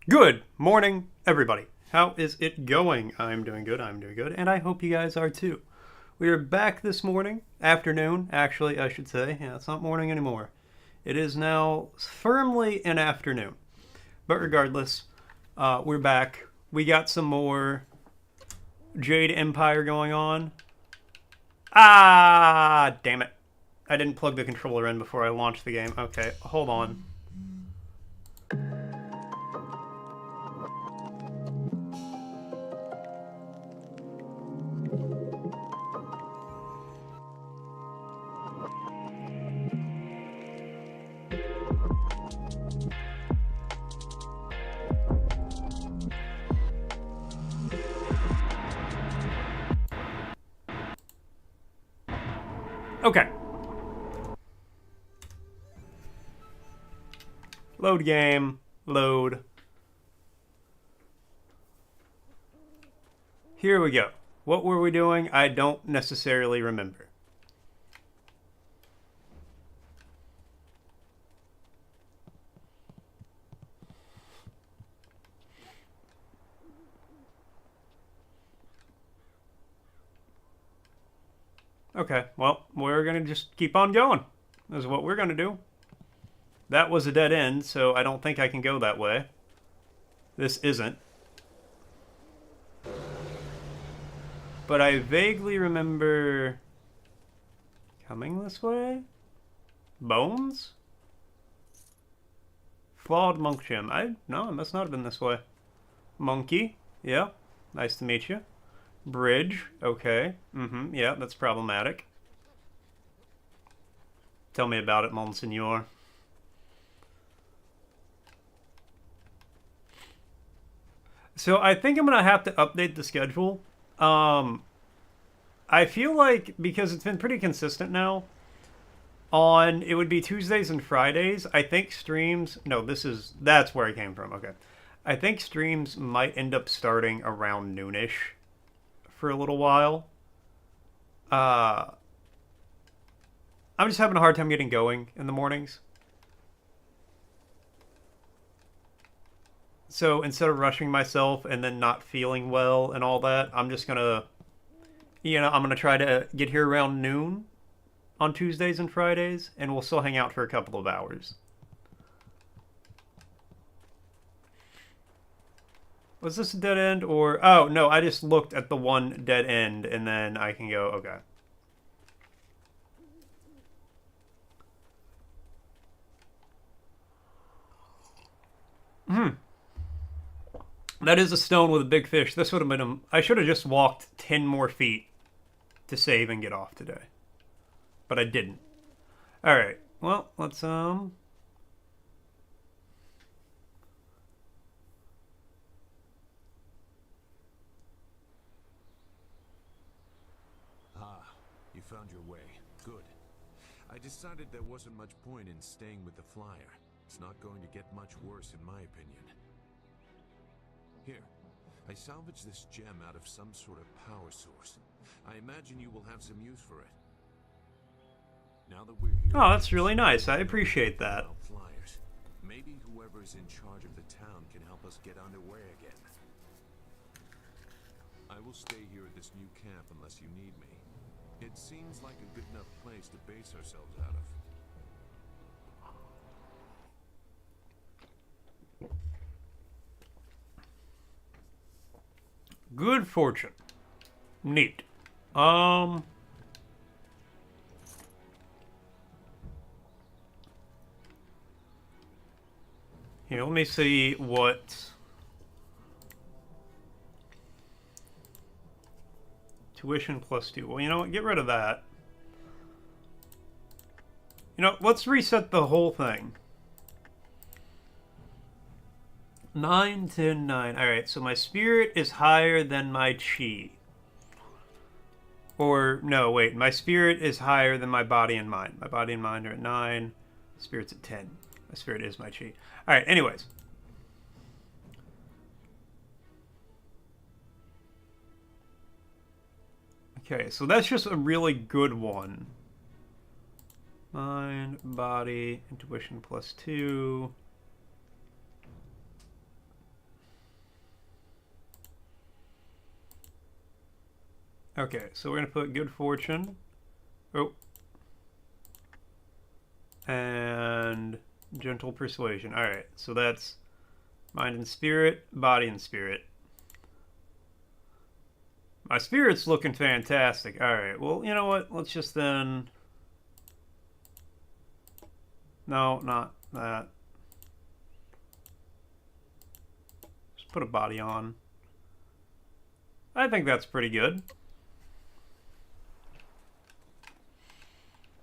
Good morning, everybody. How is it going? I'm doing good, and I hope you guys are too. We are back this morning, afternoon, actually, I should say. Yeah, it's not morning anymore. It is now firmly an afternoon. But regardless, we're back. We got some more Jade Empire going on. Ah, damn it. I didn't plug the controller in before I launched the game. Okay, hold on. Okay. Load game. Load. Here we go. What were we doing? I don't necessarily remember. Okay, well, we're going to just keep on going. That's what we're going to do. That was a dead end, so I don't think I can go that way. This isn't. But I vaguely remember coming this way? Bones? Flawed monk gem. No, it must not have been this way. Monkey. Yeah. Nice to meet you. Bridge. Okay. Yeah, that's problematic. Tell me about it, Monseigneur. So I think I'm gonna have to update the schedule. I feel like because it's been pretty consistent now. It would be Tuesdays and Fridays. I think streams. No, that's where I came from. Okay, I think streams might end up starting around noonish for a little while. I'm just having a hard time getting going in the mornings. So instead of rushing myself and then not feeling well and all that, I'm just gonna, I'm gonna try to get here around noon on Tuesdays and Fridays, and we'll still hang out for a couple of hours. Was this a dead end or... Oh, no, I just looked at the one dead end, and then I can go, okay. That is a stone with a big fish. This would have been... I should have just walked 10 more feet to save and get off today. But I didn't. Alright, well, let's, You found your way. Good. I decided there wasn't much point in staying with the flyer. It's not going to get much worse in my opinion. Here, I salvaged this gem out of some sort of power source. I imagine you will have some use for it. Now that we're here... Oh, that's really nice. I appreciate that. Flyers. Maybe whoever's in charge of the town can help us get underway again. I will stay here at this new camp unless you need me. It seems like a good enough place to base ourselves out of. Good fortune. Neat. Here, let me see what... Tuition +2. Well, you know what? Get rid of that. Let's reset the whole thing. 9, 10, 9. Alright, so my spirit is higher than my chi. Or, no, wait. My spirit is higher than my body and mind. My body and mind are at 9. Spirit's at 10. My spirit is my chi. Alright, anyways. Okay, so that's just a really good one. Mind, body, intuition +2. Okay, so we're going to put good fortune. Oh. And gentle persuasion. Alright, so that's mind and spirit, body and spirit. My spirit's looking fantastic. Alright, well, you know what? Let's just then... No, not that. Just put a body on. I think that's pretty good.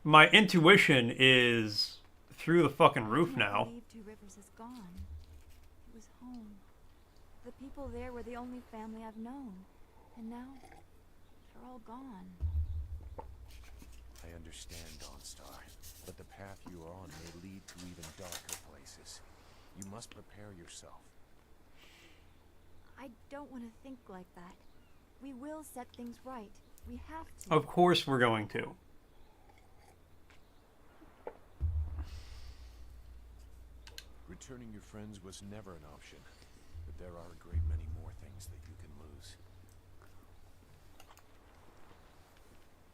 My intuition is through the fucking roof now. I believe Two Rivers is gone. It was home. The people there were the only family I've known. And now, they're all gone. I understand, Dawnstar, but the path you are on may lead to even darker places. You must prepare yourself. I don't want to think like that. We will set things right. We have to. Of course we're going to. Returning your friends was never an option, but there are a great many more things that you can lose.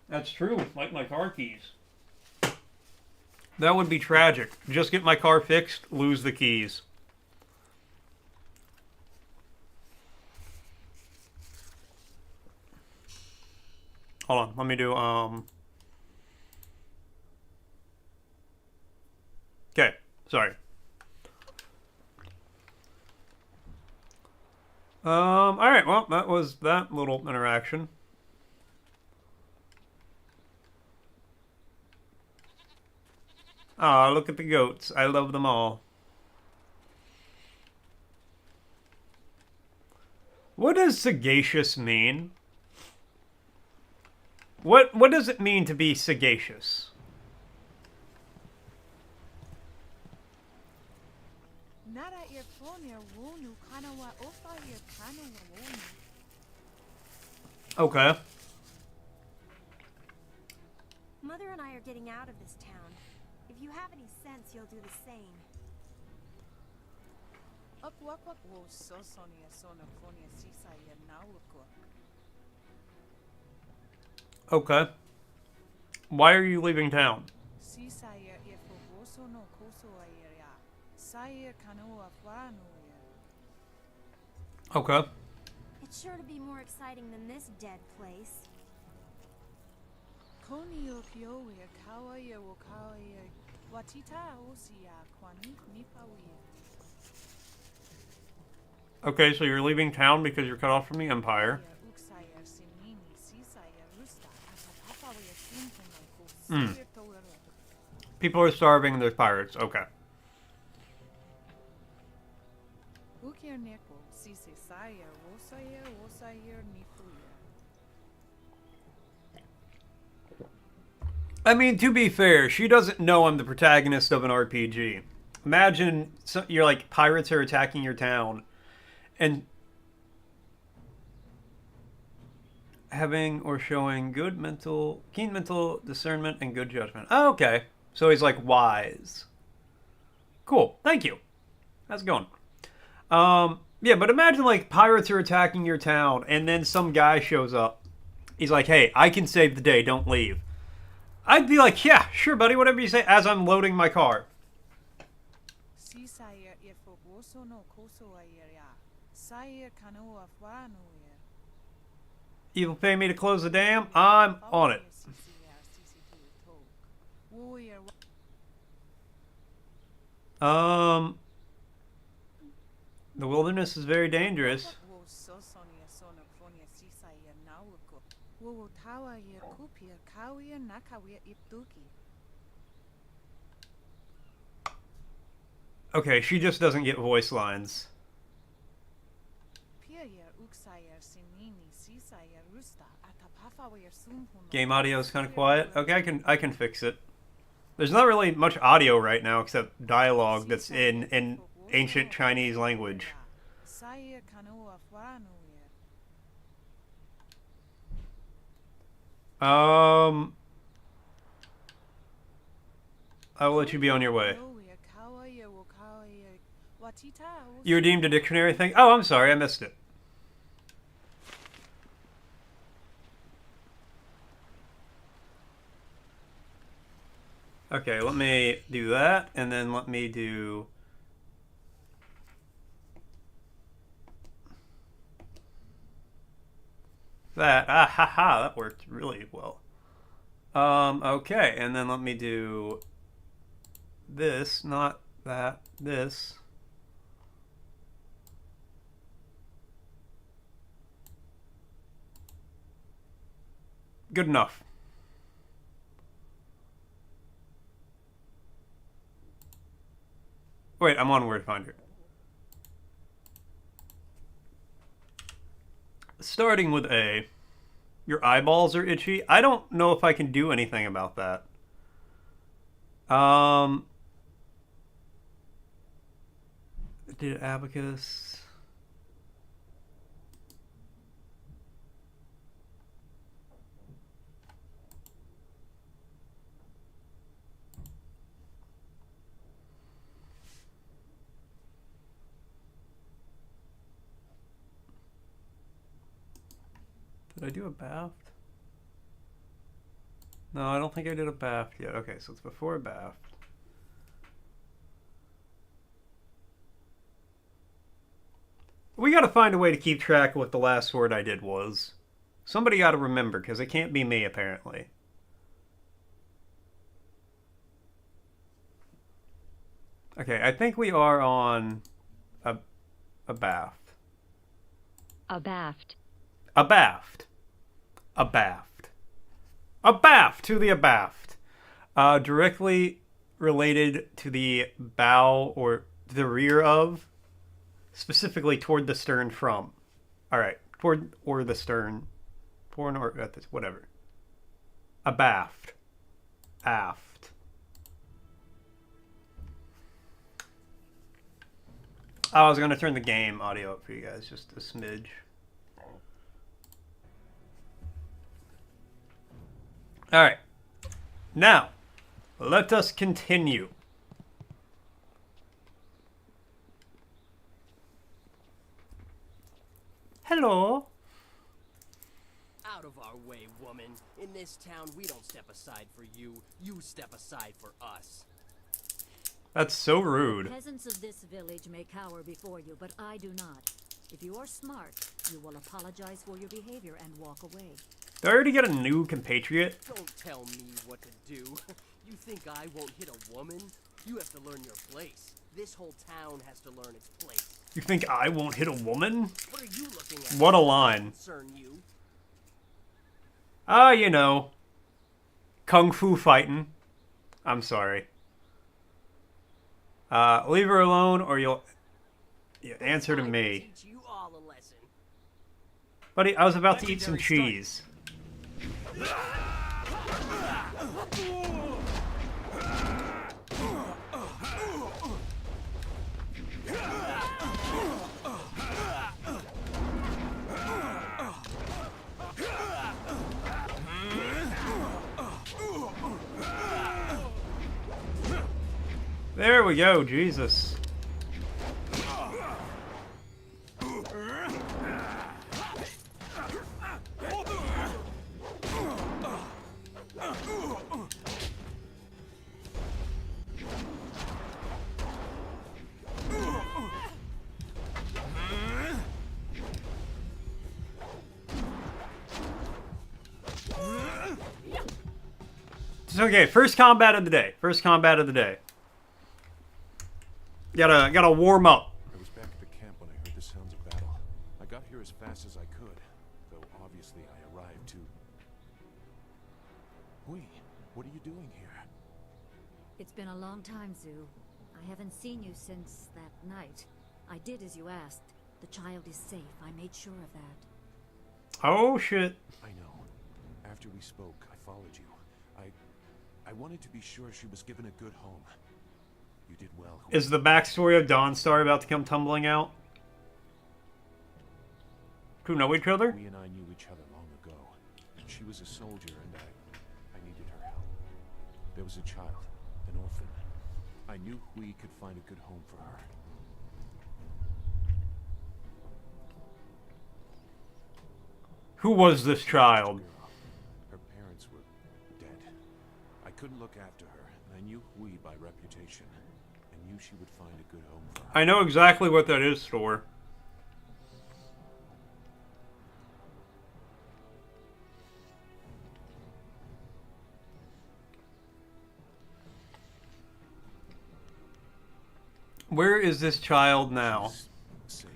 That's true, like my car keys. That would be tragic. Just get my car fixed, lose the keys. Hold on, let me do, Okay, sorry. Alright, well, that was that little interaction. Ah, look at the goats. I love them all. What does sagacious mean? What does it mean to be sagacious? Okay. Mother and I are getting out of this town. If you have any sense, you'll do the same. Okay. Why are you leaving town? Okay. It's sure to be more exciting than this dead place. Okay, so you're leaving town because you're cut off from the Empire. People are starving and there's pirates. Okay. I mean, to be fair, she doesn't know I'm the protagonist of an RPG. Imagine you're like, pirates are attacking your town, and having or showing keen mental discernment and good judgment. Oh, okay. So he's like wise. Cool. Thank you. How's it going? Yeah, but imagine like pirates are attacking your town and then some guy shows up. He's like, hey, I can save the day. Don't leave. I'd be like, yeah, sure, buddy, whatever you say, as I'm loading my car. You'll pay me to close the dam? I'm on it. The wilderness is very dangerous. Okay, she just doesn't get voice lines. Game audio is kind of quiet. Okay, I can fix it. There's not really much audio right now except dialogue that's in ancient Chinese language. I will let you be on your way. You redeemed a dictionary thing? Oh, I'm sorry, I missed it. Okay, let me do that, and then let me do... that. Ah, ha, ha, that worked really well. Okay, and then let me do this, not that, this. Good enough. Wait, I'm on Word Finder. Starting with A. Your eyeballs are itchy. I don't know if I can do anything about that. Did abacus... Did I do a bath? No, I don't think I did a bath yet. Okay, so it's before a bath. We gotta find a way to keep track of what the last word I did was. Somebody gotta remember, because it can't be me, apparently. Okay, I think we are on a bath. Abaft. Abaft. Abaft. Abaft to the abaft. Directly related to the bow or the rear of, specifically toward the stern from. Alright, toward or the stern. Toward or at this, whatever. Abaft. Aft. I was going to turn the game audio up for you guys, just a smidge. Alright. Now, let us continue. Hello. Out of our way, woman. In this town, we don't step aside for you. You step aside for us. That's so rude. Peasants of this village may cower before you, but I do not. If you are smart, you will apologize for your behavior and walk away. Did I already get a new compatriot? Don't tell me what to do. You think I won't hit a woman? You have to learn your place. This whole town has to learn its place. You think I won't hit a woman? What are you looking at? What a line. Concern you? You know. Kung Fu fighting. I'm sorry. Leave her alone or you'll... Yeah, answer to I me. teach you all a lesson. Buddy, I was about to eat some cheese. There we go, Jesus. It's okay, first combat of the day. First combat of the day. Gotta warm up. I was back at the camp when I heard the sounds of battle. I got here as fast as I could, though obviously I arrived too. Hui, what are you doing here? It's been a long time, Zhu. I haven't seen you since that night. I did as you asked. The child is safe. I made sure of that. Oh, shit. I know. After we spoke, I followed you. I wanted to be sure she was given a good home. You did well. Is the backstory of Dawnstar about to come tumbling out? Do you know each other? We and I knew each other long ago. She was a soldier and I needed her help. There was a child, an orphan. I knew we could find a good home for her. Who was this child? Her parents were dead. I couldn't look after her, and I I know exactly what that is, Thor. Where is this child now? She's safe.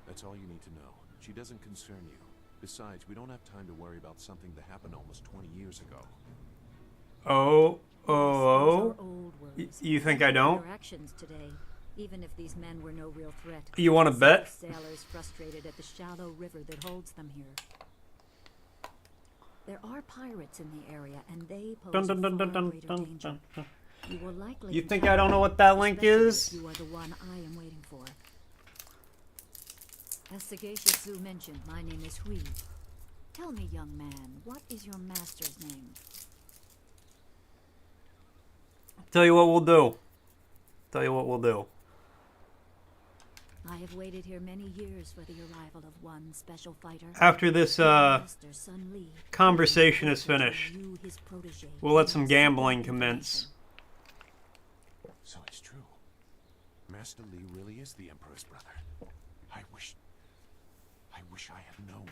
That's all you need to know. She doesn't concern you. Besides, we don't have time to worry about something that happened almost 20 years ago. Oh, Those are old words. You think I don't? Your actions today, even if these men were no real threat. You want to bet? Sailors frustrated at the shallow river that holds them here. There are pirates in the area, and they pose Dun, dun, dun, a dun, far dun, greater dun, danger. dun, dun. You will likely You think encounter I don't know what that link especially is? if you are the one I am waiting for. As Sagacious Zoo mentioned, my name is Hui. Tell me, young man, what is your master's name? Tell you what we'll do. Tell you what we'll do. I have waited here many years for the arrival of one special fighter. After this Master Sun Li, conversation is will tell finished, you, his protege, we'll let some secret gambling information. commence. So it's true. Master Li really is the Emperor's brother. I wish I had known.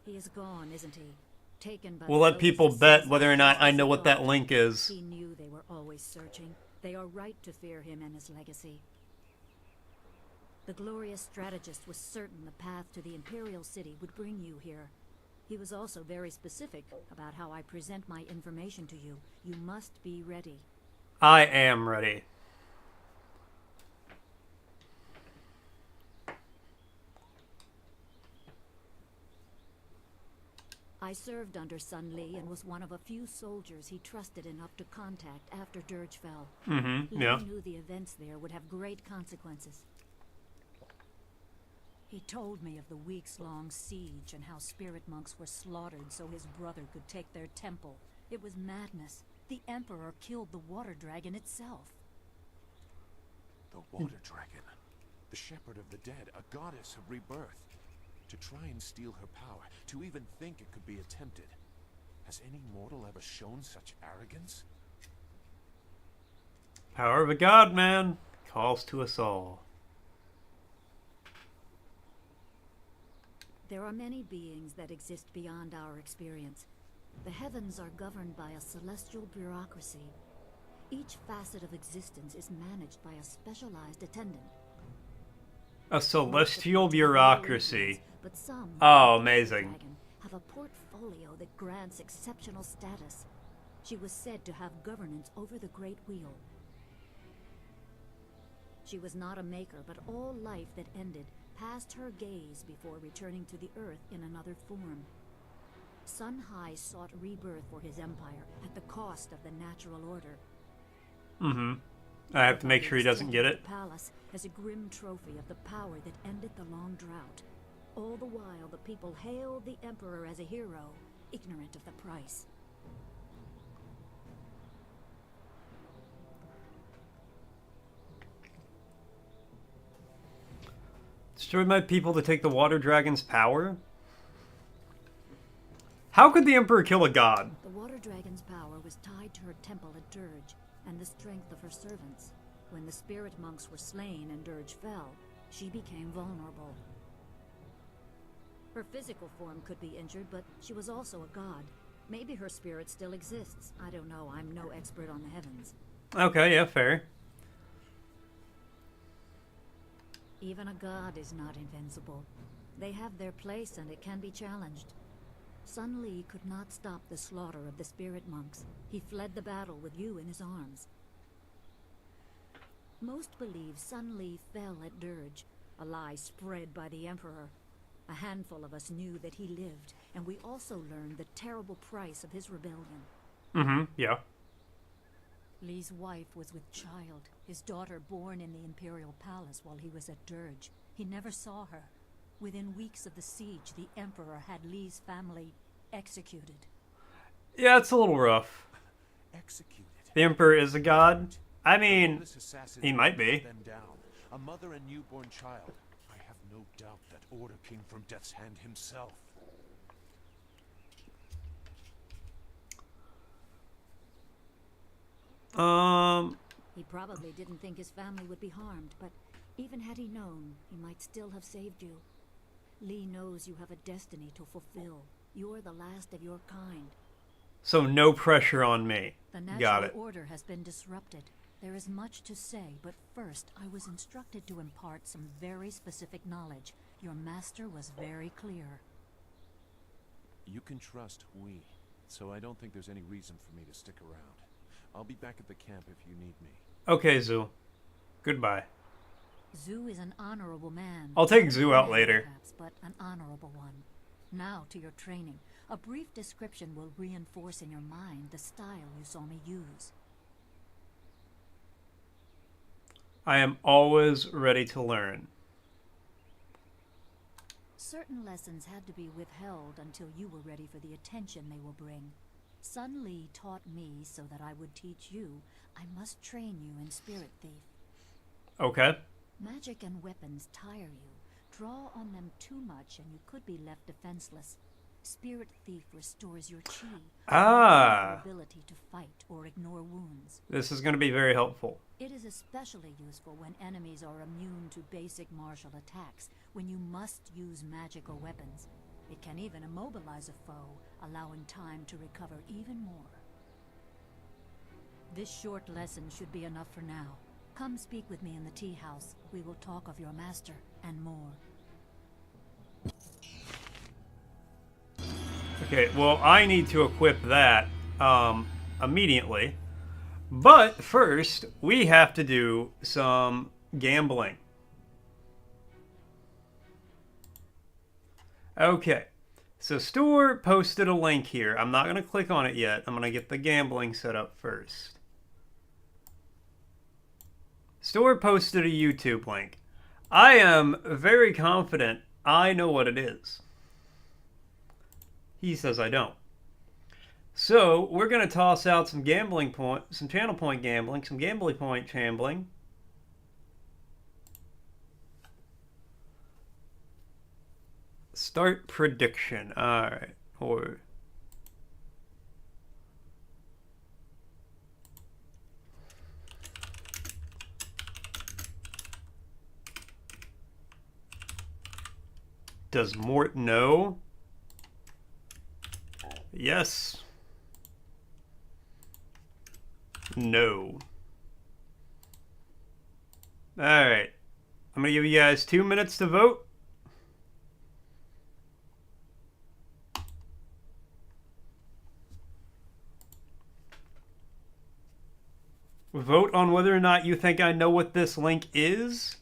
He is gone, isn't he? Taken by We'll the let people closest bet sense whether or not I of know what that God. link is. He knew they were always searching. They are right to fear him and his legacy. The glorious strategist was certain the path to the Imperial City would bring you here. He was also very specific about how I present my information to you. You must be ready. I am ready. I served under Sun Li and was one of a few soldiers he trusted enough to contact after Dirge fell. Mm-hmm, Li yeah. knew the events there would have great consequences. He told me of the weeks-long siege and how spirit monks were slaughtered so his brother could take their temple. It was madness. The Emperor killed the water dragon itself. The Water Dragon. The Shepherd of the Dead, a goddess of rebirth. To try and steal her power, to even think it could be attempted. Has any mortal ever shown such arrogance? Power of a god, man. Calls to us all. There are many beings that exist beyond our experience. The heavens are governed by a celestial bureaucracy. Each facet of existence is managed by a specialized attendant. A celestial bureaucracy. But some, Oh, like the amazing. dragon, have a portfolio that grants exceptional status. She was said to have governance over the Great Wheel. She was not a maker, but all life that ended passed her gaze before returning to the earth in another form. Sun Hai sought rebirth for his empire at the cost of the natural order. Mm-hmm. I have to make sure he doesn't get it. The palace as a grim trophy of the power that ended the long drought. All the while, the people hailed the Emperor as a hero, ignorant of the price. Destroyed my people to take the water dragon's power? How could the Emperor kill a god? The water dragon's power was tied to her temple at Dirge, and the strength of her servants. When the spirit monks were slain and Dirge fell, she became vulnerable. Her physical form could be injured, but she was also a god. Maybe her spirit still exists. I don't know. I'm no expert on the heavens. Okay, yeah, fair. Even a god is not invincible. They have their place and it can be challenged. Sun Li could not stop the slaughter of the spirit monks. He fled the battle with you in his arms. Most believe Sun Li fell at Dirge, a lie spread by the Emperor. A handful of us knew that he lived, and we also learned the terrible price of his rebellion. Mm-hmm, yeah. Li's wife was with child, his daughter born in the Imperial Palace while he was at Dirge. He never saw her. Within weeks of the siege, the Emperor had Li's family executed. Yeah, it's a little rough. Executed. The Emperor is a god? I mean, This assassin he might be. them down. A mother and newborn child. I have no doubt that order came from Death's hand himself. He probably didn't think his family would be harmed, but even had he known, he might still have saved you. Lee knows you have a destiny to fulfill. You're the last of your kind. So no pressure on me. The Got natural it. order has been disrupted. There is much to say, but first I was instructed to impart some very specific knowledge. Your master was very clear. You can trust Hui, so I don't think there's any reason for me to stick around. I'll be back at the camp if you need me. Okay, Zhu. Goodbye. Zhu is an honorable man. I'll take Not a Zhu out man, later. perhaps, but an honorable one. Now to your training. A brief description will reinforce in your mind the style you saw me use. I am always ready to learn. Certain lessons had to be withheld until you were ready for the attention they will bring. Sun Li taught me so that I would teach you. I must train you in Spirit Thief. Okay. Magic and weapons tire you. Draw on them too much and you could be left defenseless. Spirit Thief restores your chi, Ah. your ability to fight or ignore wounds. This is going to be very helpful. It is especially useful when enemies are immune to basic martial attacks, when you must use magic or weapons. It can even immobilize a foe, allowing time to recover even more. This short lesson should be enough for now. Come speak with me in the tea house. We will talk of your master and more. Okay, well, I need to equip that immediately. But first, we have to do some gambling. Okay, so Stuart posted a link here. I'm not going to click on it yet. I'm going to get the gambling set up first. Stuart posted a YouTube link. I am very confident I know what it is. He says I don't. So we're going to toss out some gambling point, some channel point gambling, some gambling point gambling. Start prediction. All right. Or does Mort know? Yes. No. Alright. I'm going to give you guys 2 minutes to vote. Vote on whether or not you think I know what this link is.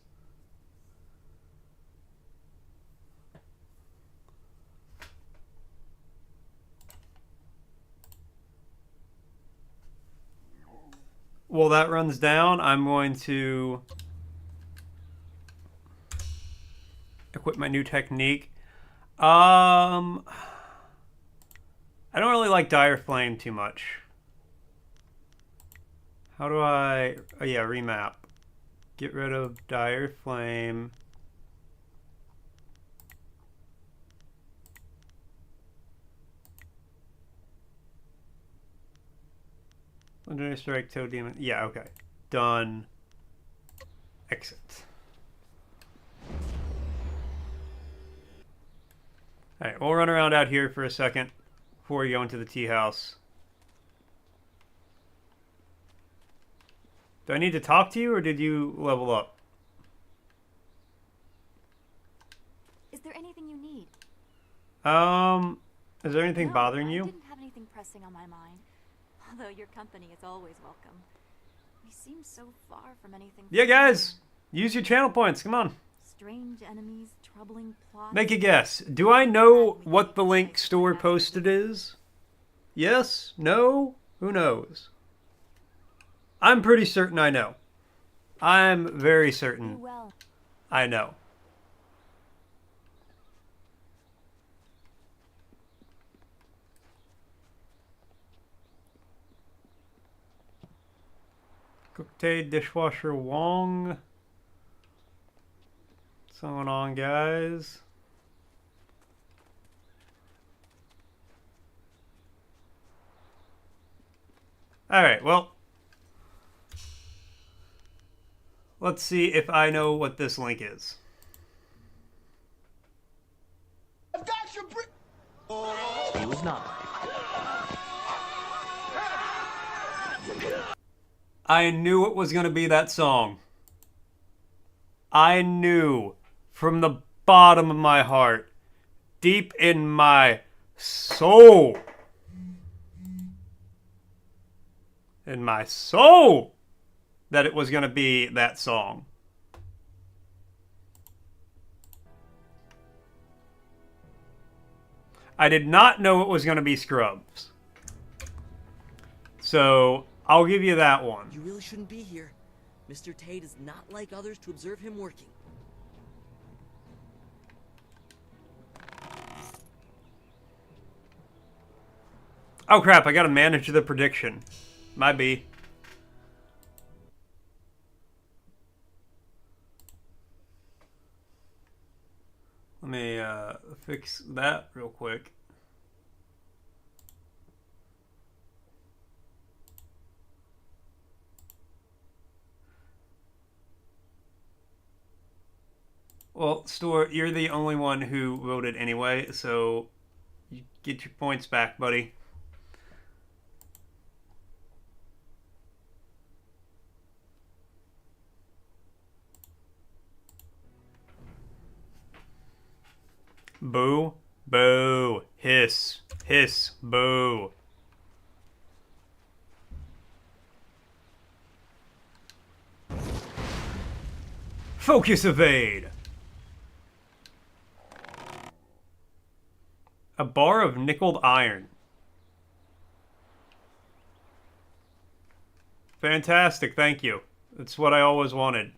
While that runs down, I'm going to equip my new technique. I don't really like Dire Flame too much. How do I... Oh yeah, remap. Get rid of Dire Flame. Legendary Strike, Toe Demon. Yeah, okay. Done. Exit. Alright, we'll run around out here for a second before we go into the tea house. Do I need to talk to you, or did you level up? Is there anything you need? Is there anything No, bothering I you? didn't have anything pressing on my mind. Although your company is always welcome. We seem so far from anything. Yeah, guys! familiar. Use your channel points, come on. Strange enemies, troubling plots. Make a guess. Do I know what the link store posted is? Yes? No? Who knows? I'm pretty certain I know. I'm very Do certain well. I know. Cooktae Dishwasher Wong. What's going on, guys? Alright, well. Let's see if I know what this link is. I've got your He was not. I knew it was going to be that song. I knew from the bottom of my heart, deep in my soul, that it was going to be that song. I did not know it was going to be Scrubs. So, I'll give you that one. You really shouldn't be here. Mr. Tate is not like others to observe him working. Oh crap, I gotta manage the prediction. My B. Let me fix that real quick. Well, Stuart, you're the only one who voted anyway, so you get your points back, buddy. Boo, boo, hiss, hiss, boo. Focus evade. A bar of nickeled iron. Fantastic, thank you. That's what I always wanted.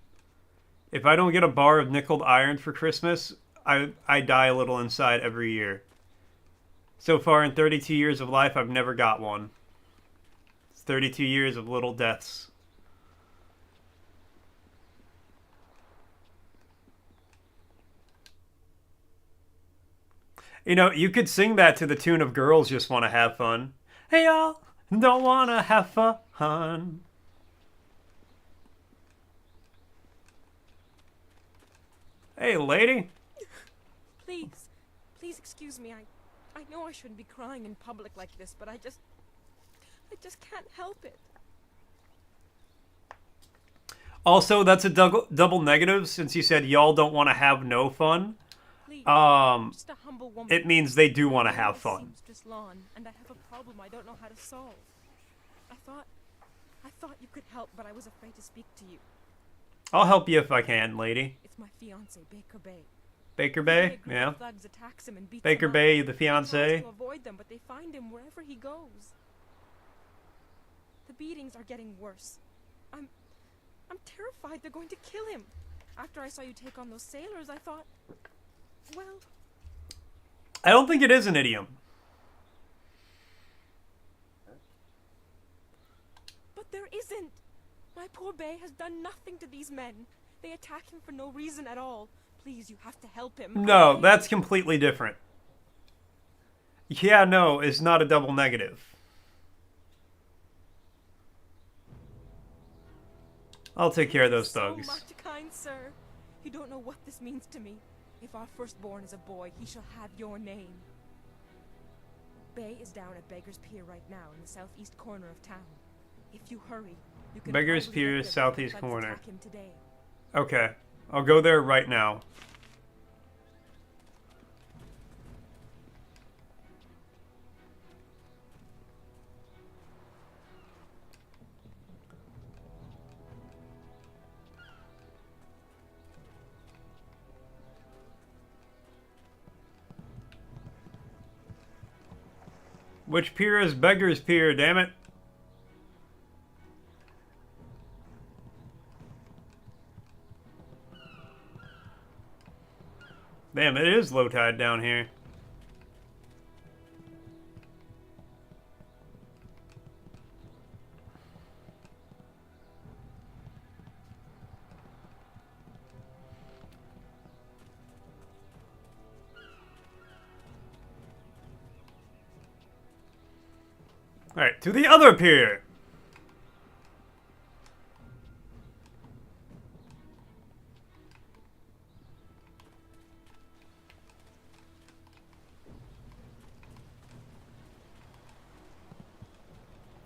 If I don't get a bar of nickeled iron for Christmas, I die a little inside every year. So far in 32 years of life, I've never got one. It's 32 years of little deaths. You know, you could sing that to the tune of Girls Just Want to Have Fun. Hey y'all, don't want to have fun. Hey lady. Please excuse me. I know I shouldn't be crying in public like this, but I just can't help it. Also, that's a double negative since you said y'all don't want to have no fun. Please, I'm just a humble woman. It means they do want to My have life fun. seems just lawn, and I have a problem I don't know how to solve. I thought you could help, but I was afraid to speak to you. I'll help you if I can, lady. It's my fiance, Baker Bay. Baker One Bay? day a group Yeah. of thugs attacks him and beats Baker him up. Bay, the He fiance. tries to avoid them, but they find him wherever he goes. The beatings are getting worse. I'm terrified they're going to kill him. After I saw you take on those sailors, I thought, well, I don't think it is an idiom. but there isn't. My poor Bay has done nothing to these men. They attack him for no reason at all. Please, you have to help him. No, that's completely different. Yeah, no, it's not a double negative. I'll take care of those thugs. So much, kind sir. You don't know what this means to me. If our firstborn is a boy, he shall have your name. Bay is down at Beggar's Pier right now in the southeast corner of town. If you hurry, you can Beggar's probably Pier, get there southeast before the thugs corner. attack him today. Okay, I'll go there right now. Which pier is Beggar's Pier, damn it? Damn, it is low tide down here. Alright, to the other pier!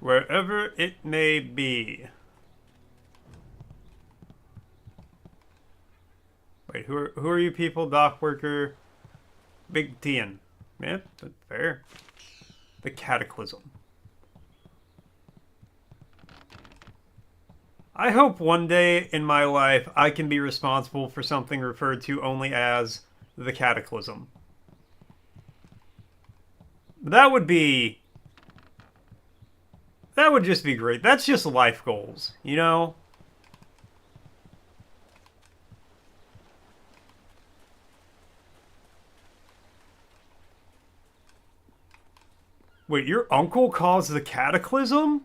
Wherever it may be. Wait, who are you people? Dock worker, Big Tian. Yeah, that's fair. The Cataclysm. I hope one day in my life I can be responsible for something referred to only as the Cataclysm. That would just be great. That's just life goals, you know? Wait, your uncle caused the Cataclysm?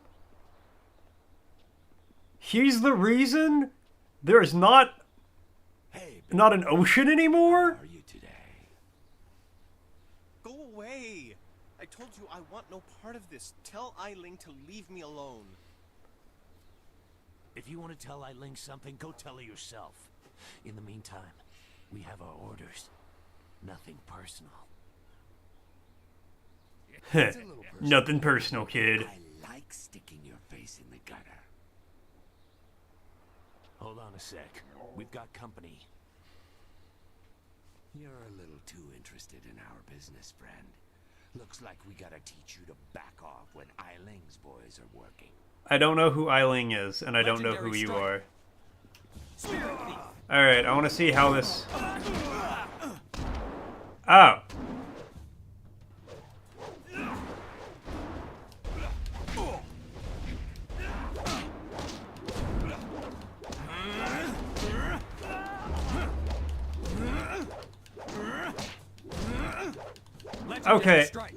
He's the reason there's not an ocean anymore? How are you today? Go away! I told you I want no part of this. Tell Eiling to leave me alone. If you want to tell Eiling something, go tell her yourself. In the meantime, we have our orders. Nothing personal. Nothing personal, kid. I like sticking your face in the gutter. Hold on a sec. We've got company. You're a little too interested in our business, friend. Looks like we gotta teach you to back off when Eiling's boys are working. I don't know who Eiling is, and I don't know who you are. Alright, I want to see how this... Oh.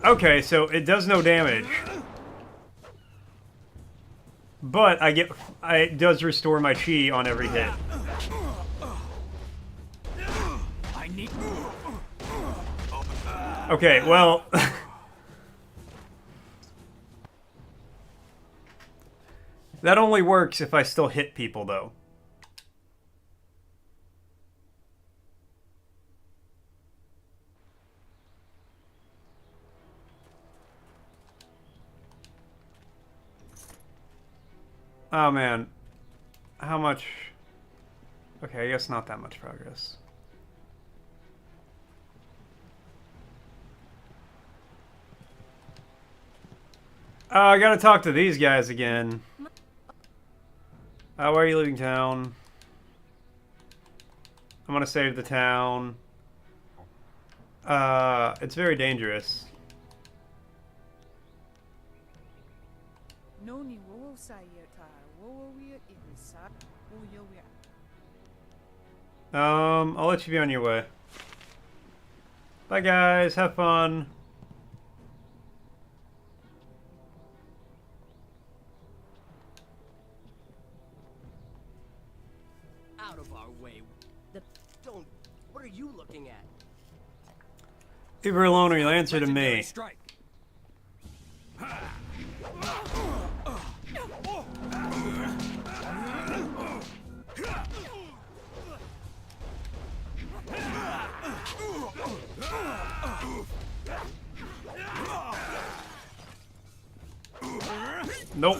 Okay, so it does no damage. But it does restore my chi on every hit. Okay, well... that only works if I still hit people, though. Oh, man. How much... Okay, I guess not that much progress. I gotta talk to these guys again. Why are you leaving town? I'm gonna save the town. It's very dangerous. I'll let you be on your way. Bye guys, have fun. Out of our way. Don't. What are you looking at? Leave her alone or you'll answer to me. Strike. Nope.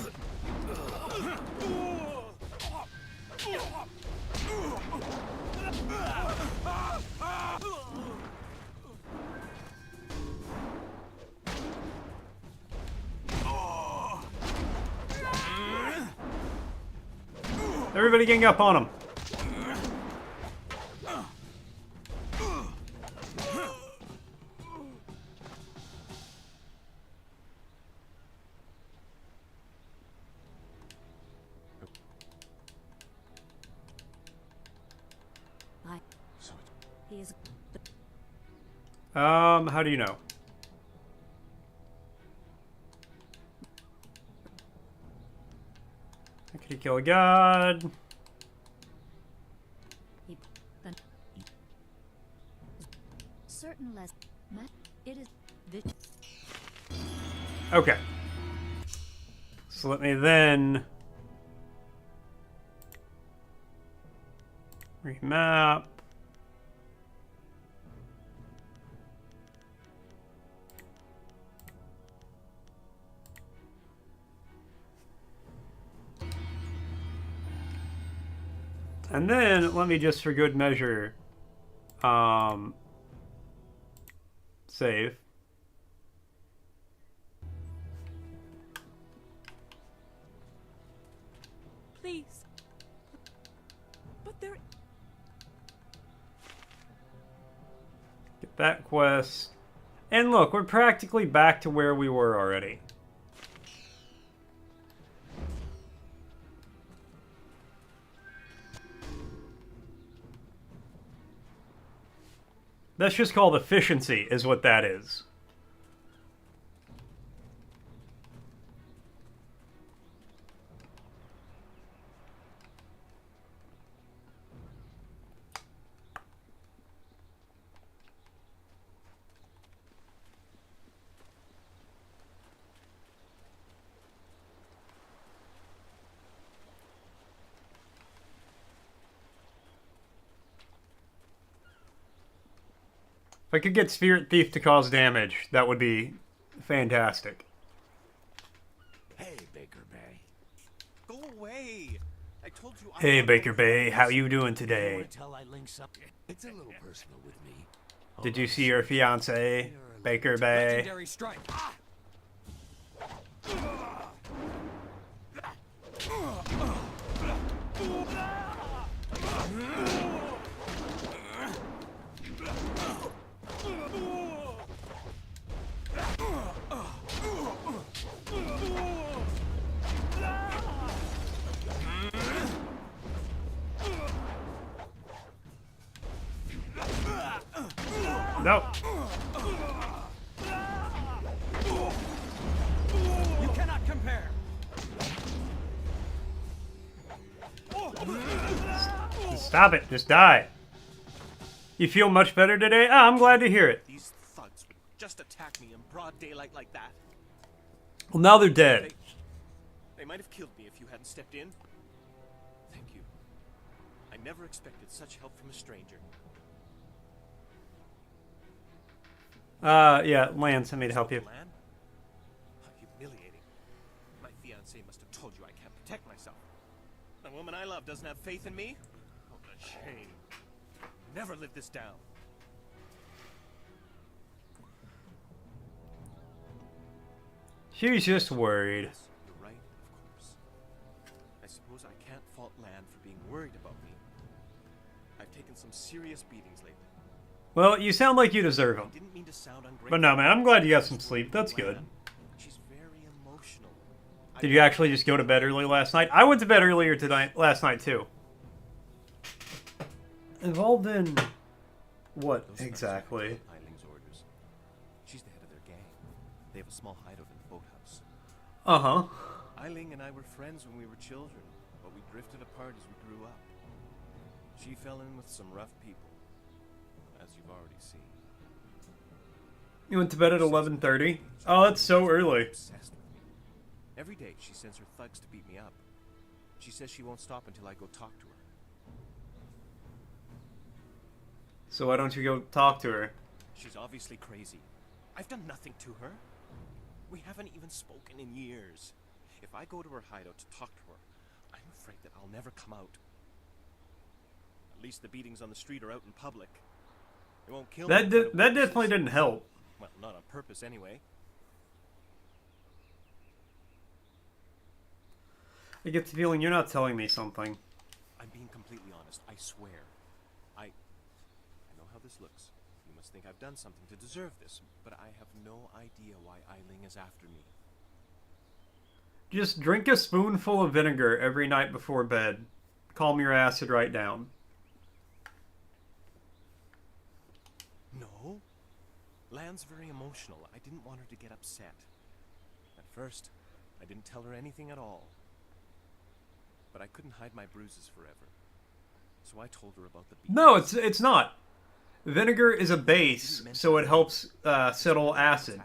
Everybody gang up on him. He is... How do you know? Could he kill a god? Certain less... It is... Okay. So let me then... remap. And then, let me just for good measure, save. Please. But there... Get that quest. And look, we're practically back to where we were already. That's just called efficiency, is what that is. If I could get Spirit Thief to cause damage, that would be fantastic. Hey, Baker Bay. Go away. I told you. Hey, Baker Bay, how you doing You today? wanna tell Eiling something? It's a little personal with me. Did you see your fiance, Baker Bay? Legendary strike. Ah! No. You cannot compare. Stop it. Just die. You feel much better today? Ah, I'm glad to hear it. These thugs would just attack me in broad daylight like that. Well, now they're dead. They might have killed me if you hadn't stepped in. Thank you. I never expected such help from a stranger. Yeah, Lance, I need to help you. Lan? How humiliating. My fiancé must have told you I can't protect myself. The woman I love doesn't have faith in me? What a shame. Never live this down. She's just worried. Yes, you're right, of course. I suppose I can't fault Lan for being worried about me. I've taken some serious beatings lately. Well, you sound like you deserve them. I didn't mean to sound ungrateful. But no, man, I'm glad you got some sleep. That's good. She's very emotional. Did you actually just go to bed early last night? I went to bed earlier last night, too. Involved in what exactly? Eiling's orders. She's the head of their gang. They have a small hideout in the boathouse. Uh-huh. Eiling and I were friends when we were children, but we drifted apart as we grew up. She fell in with some rough people, as you've already seen. You went to bed at 11:30? Oh, that's so early. Obsessed with me. Every day she sends her thugs to beat me up. She says she won't stop until I go talk to her. So why don't you go talk to her? She's obviously crazy. I've done nothing to her. We haven't even spoken in years. If I go to her hideout to talk to her, I'm afraid that I'll never come out. At least the beatings on the street are out in public. They won't kill me. That definitely didn't help. Well, not on purpose anyway. I get the feeling you're not telling me something. I'm being completely honest, I swear. I know how this looks. You must think I've done something to deserve this, but I have no idea why Eiling is after me. Just drink a spoonful of vinegar every night before bed. Calm your acid right down. No. Lan's very emotional. I didn't want her to get upset. At first, I didn't tell her anything at all. But I couldn't hide my bruises forever. So I told her about the beatings. No, it's not. Vinegar is a base, so it helps settle acid.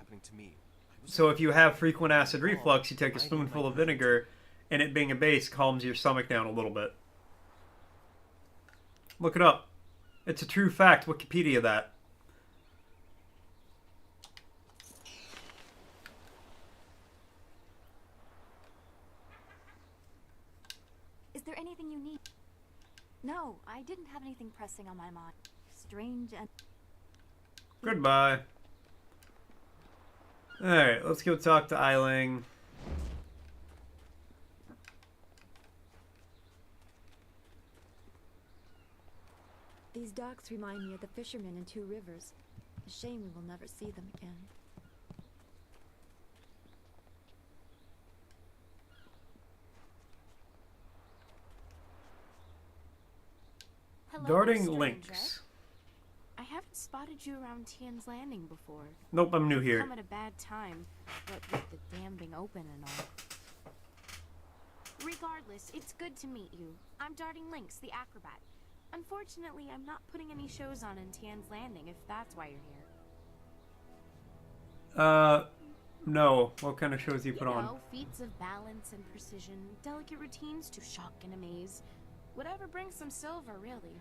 So if you have frequent acid reflux, you take a spoonful of vinegar, and it being a base calms your stomach down a little bit. Look it up. It's a true fact. Wikipedia that. Is there anything you need? No, I didn't have anything pressing on my mind. Strange and... Goodbye. Alright, let's go talk to Eiling. These docks remind me of the fishermen in Two Rivers. A shame we will never see them again. Hello, Darting stranger. links. I haven't spotted you around Tian's Landing before. Nope, I'm new here. Come at a bad time, what with the dam being open and all. Regardless, it's good to meet you. I'm Darting Lynx, the acrobat. Unfortunately, I'm not putting any shows on in Tian's Landing, if that's why you're here. No. What kind of shows do you put on? Feats of balance and precision, delicate routines to shock and amaze. Whatever brings some silver, really.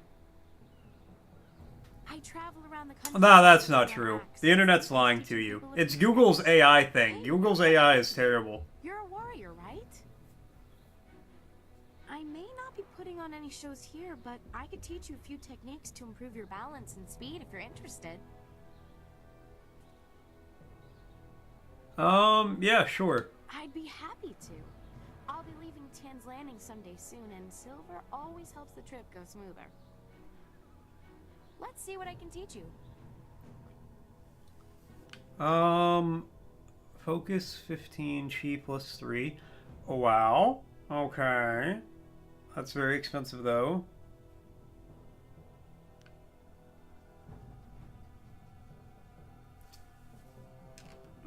I travel around the country. No, that's not true. The internet's lying to you. It's Google's AI thing. Google's AI is terrible. You're a warrior, right? I may not be putting on any shows here, but I could teach you a few techniques to improve your balance and speed if you're interested. Yeah, sure. I'd be happy to. I'll be leaving Tian's Landing someday soon, and silver always helps the trip go smoother. Let's see what I can teach you. Focus 15, chi plus 3. Wow. Okay. That's very expensive, though.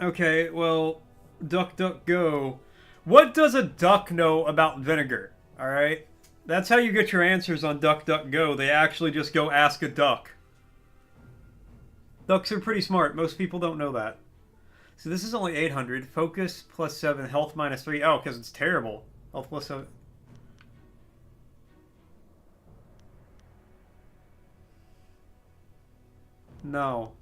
Okay, well, duck, duck, go. What does a duck know about vinegar? Alright? That's how you get your answers on DuckDuckGo. They actually just go ask a duck. Ducks are pretty smart. Most people don't know that. So this is only 800. Focus plus 7. Health minus 3. Oh, because it's terrible. Health plus 7. No.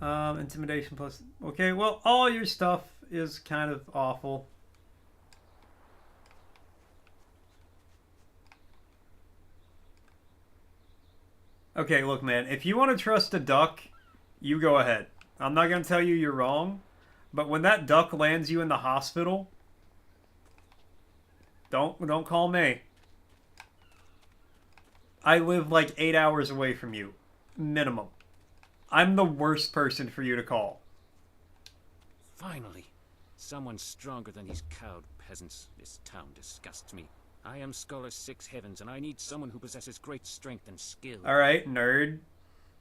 Intimidation plus... Okay, well, all your stuff is kind of awful. Okay, look, man, if you want to trust a duck, you go ahead. I'm not going to tell you you're wrong, but when that duck lands you in the hospital, don't call me. I live like 8 hours away from you. Minimum. I'm the worst person for you to call. Finally, someone stronger than these cowed peasants. This town disgusts me. I am Scholar Six Heavens, and I need someone who possesses great strength and skill. Alright, nerd.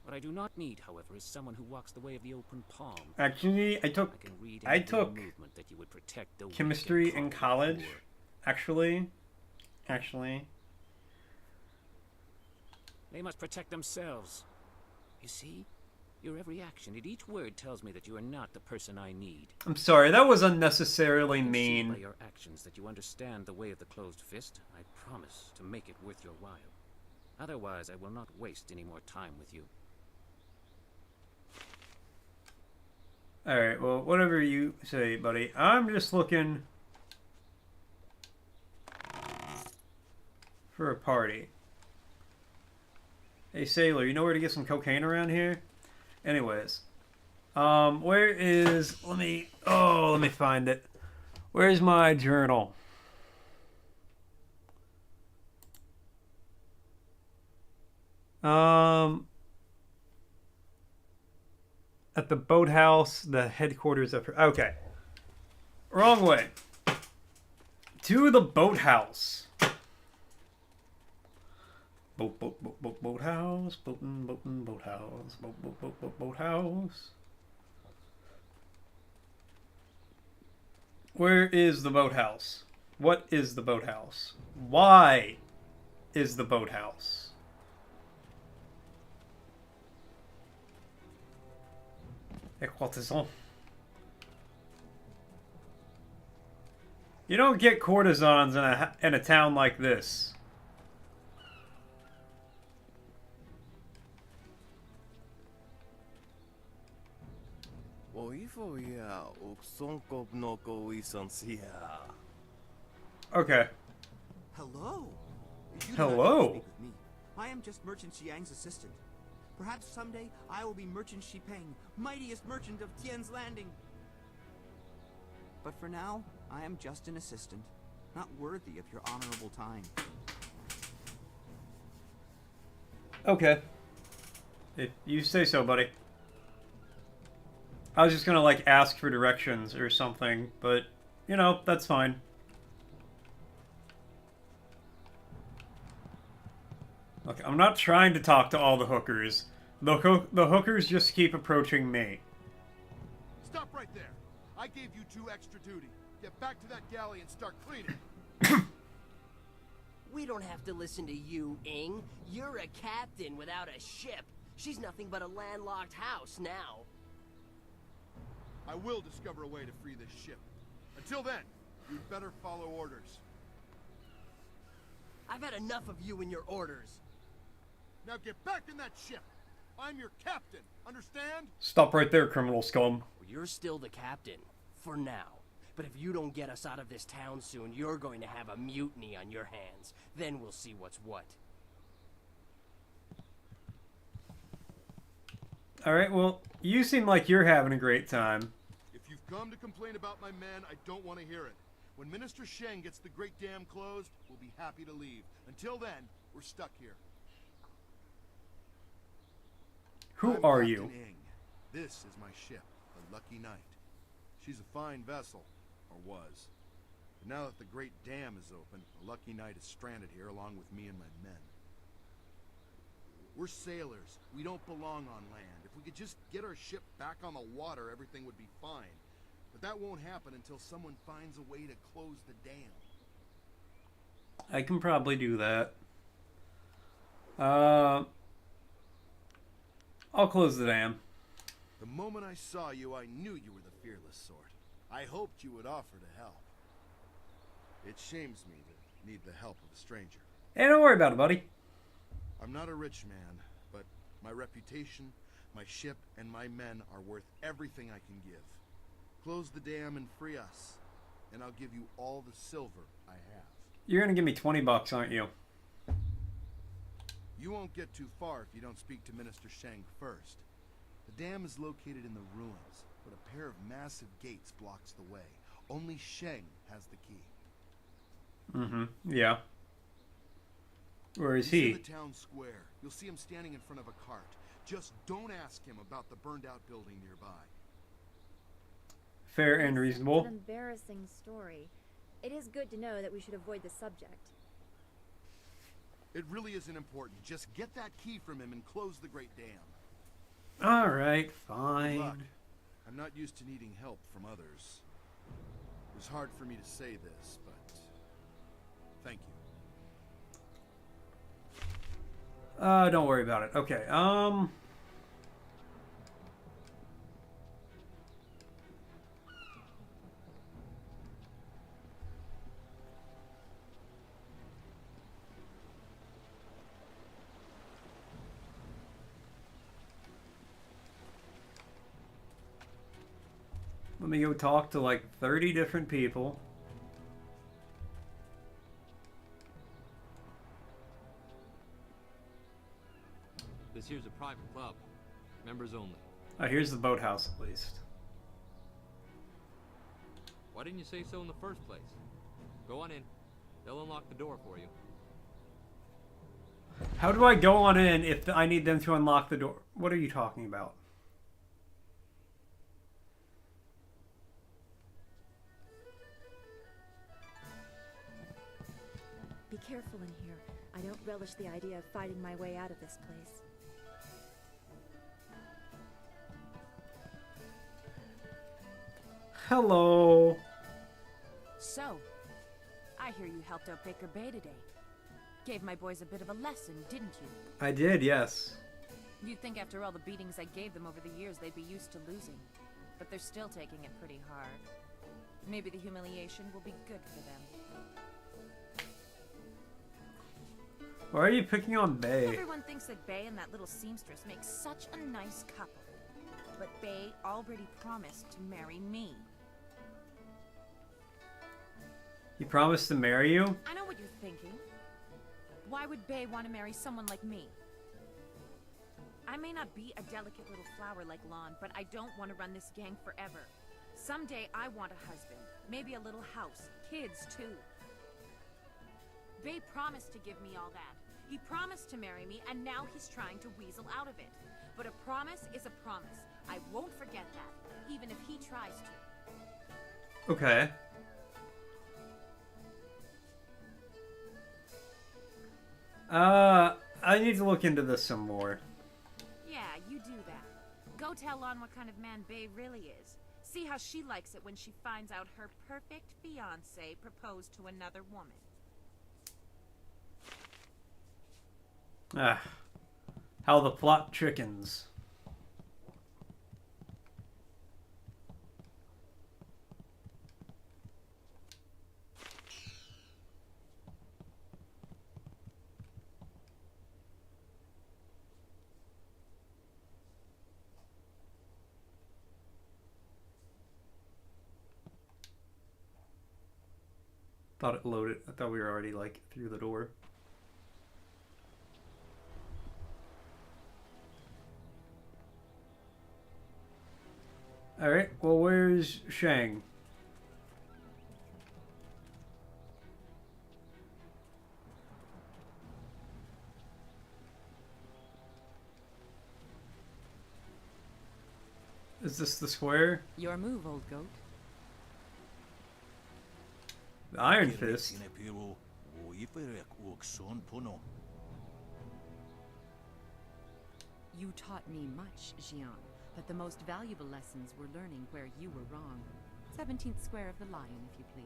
What I do not need, however, is someone who walks the way of the open palm. Actually, I took movement that you would protect the chemistry in college. Actually. They must protect themselves. You see? Your every action and each word tells me that you are not the person I need. I'm sorry, that was unnecessarily mean. By your actions that you understand the way of the closed fist. I promise to make it worth your while. Otherwise, I will not waste any more time with you. Alright, well, whatever you say, buddy. I'm just looking for a party. Hey, sailor, you know where to get some cocaine around here? Anyways. Where is... let me find it. Where's my journal? At the boathouse, the headquarters of her... Okay. Wrong way. To the boathouse. Boathouse. Boathouse. Boathouse. Where is the boathouse? What is the boathouse? Why is the boathouse? Courtesan. You don't get courtesans in a town like this. Okay. Hello. You do not need to Hello. speak with me. I am just Merchant Xiang's assistant. Perhaps someday I will be Merchant Xipeng, mightiest merchant of Tian's Landing. But for now, I am just an assistant, not worthy of your honorable time. Okay. If you say so, buddy. I was just gonna, like, ask for directions or something, but, you know, that's fine. Look, I'm not trying to talk to all the hookers. The hookers just keep approaching me. Stop right there. I gave you 2 extra duty. Get back to that galley and start cleaning. We don't have to listen to you, Ing. You're a captain without a ship. She's nothing but a landlocked house now. I will discover a way to free this ship. Until then, you'd better follow orders. I've had enough of you and your orders. Now get back in that ship. I'm your captain. Understand? Stop right there, criminal scum. Well, you're still the captain. For now. But if you don't get us out of this town soon, you're going to have a mutiny on your hands. Then we'll see what's what. Alright, well, you seem like you're having a great time. If you've come to complain about my men, I don't want to hear it. When Minister Sheng gets the Great Dam closed, we'll be happy to leave. Until then, we're stuck here. Who I'm are Captain you? Ing. This is my ship, the Lucky Knight. She's a fine vessel, or was. But now that the Great Dam is open, the Lucky Knight is stranded here along with me and my men. We're sailors. We don't belong on land. If we could just get our ship back on the water, everything would be fine. But that won't happen until someone finds a way to close the dam. I can probably do that. I'll close the dam. The moment I saw you, I knew you were the fearless sort. I hoped you would offer to help. It shames me to need the help of a stranger. Hey, don't worry about it, buddy. I'm not a rich man, but my reputation, my ship, and my men are worth everything I can give. Close the dam and free us, and I'll give you all the silver I have. You're gonna give me 20 bucks, aren't you? You won't get too far if you don't speak to Minister Sheng first. The dam is located in the ruins, but a pair of massive gates blocks the way. Only Sheng has the key. Mm-hmm. Yeah. Where is He's he? in the town square. You'll see him standing in front of a cart. Just don't ask him about the burned-out building nearby. Fair and reasonable. An embarrassing story. It is good to know that we should avoid the subject. It really isn't important. Just get that key from him and close the Great Dam. Alright, Good luck. fine. I'm not used to needing help from others. It was hard for me to say this, but thank you. Don't worry about it. Okay, let me go talk to like 30 different people. This here's a private club. Members only. Here's the boathouse at least. Why didn't you say so in the first place? Go on in. They'll unlock the door for you. How do I go on in if I need them to unlock the door? What are you talking about? Be careful in here. I don't relish the idea of fighting my way out of this place. Hello. So, I hear you helped out Baker Bay today. Gave my boys a bit of a lesson, didn't you? I did, yes. You'd think after all the beatings I gave them over the years they'd be used to losing. But they're still taking it pretty hard. Maybe the humiliation will be good for them. Why are you picking on Bay? Everyone thinks that Bay and that little seamstress make such a nice couple. But Bay already promised to marry me. He promised to marry you? I know what you're thinking. Why would Bay want to marry someone like me? I may not be a delicate little flower like Lon, but I don't want to run this gang forever. Someday I want a husband, maybe a little house, kids too. Bay promised to give me all that. He promised to marry me, and now he's trying to weasel out of it. But a promise is a promise. I won't forget that, even if he tries to. Okay. I need to look into this some more. Yeah, you do that. Go tell Lon what kind of man Bay really is. See how she likes it when she finds out her perfect fiancé proposed to another woman. Ah, how the plot chickens. Thought it loaded. I thought we were already like through the door. Alright, well, where's Shang? Is this the square? Your move, old goat. The Iron Fist? You taught me much, Xian, but the most valuable lessons were learning where you were wrong. 17th square of the Lion, if you please.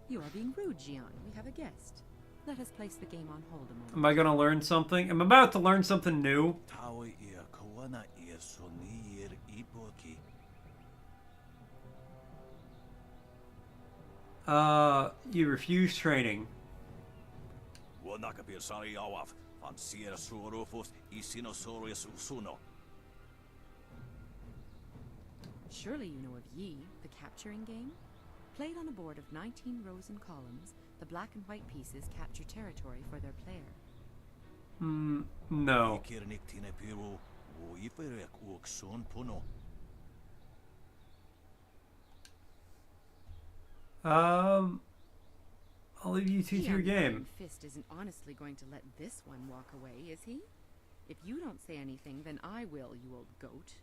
You are being rude, Xian. We have a guest. Let us place the game on hold a moment. Am I gonna learn something? I'm about to learn something new. You refuse training. Surely you know of Yi, the capturing game? Played on a board of 19 rows and columns, the black and white pieces capture territory for their player. No. I'll leave you two to your game. Fist isn't honestly going to let this one walk away, is he? If you don't say anything, then I will, you old goat.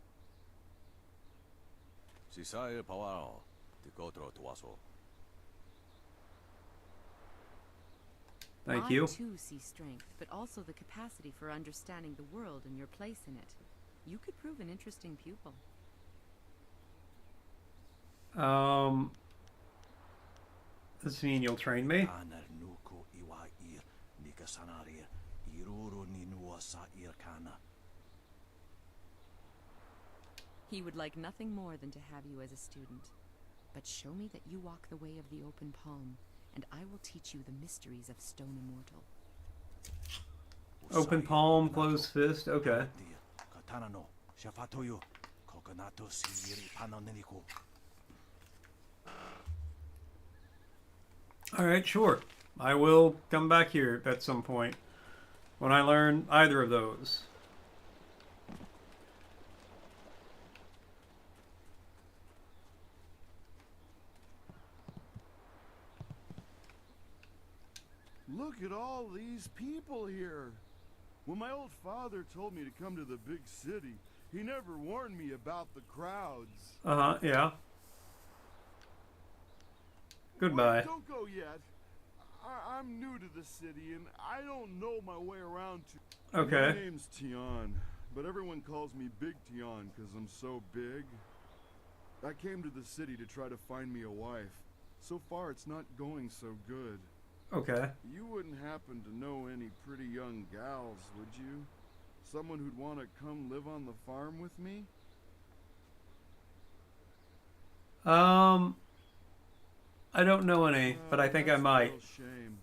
Thank you. I too see strength, but also the capacity for understanding the world and your place in it. You could prove an interesting pupil. Does this mean you'll train me? He would like nothing more than to have you as a student. But show me that you walk the way of the open palm, and I will teach you the mysteries of Stone Immortal. Open palm, closed fist, okay. Alright, sure. I will come back here at some point when I learn either of those. Look at all these people here. When my old father told me to come to the big city, he never warned me about the crowds. Uh-huh, yeah. Goodbye. Wait, don't go yet. I'm new to the city and I don't know my way around to... Okay. My name's Tian, but everyone calls me Big Tian because I'm so big. I came to the city to try to find me a wife. So far it's not going so good. Okay. You wouldn't happen to know any pretty young gals, would you? Someone who'd want to come live on the farm with me? I don't know any, but I think I might. That's a real shame.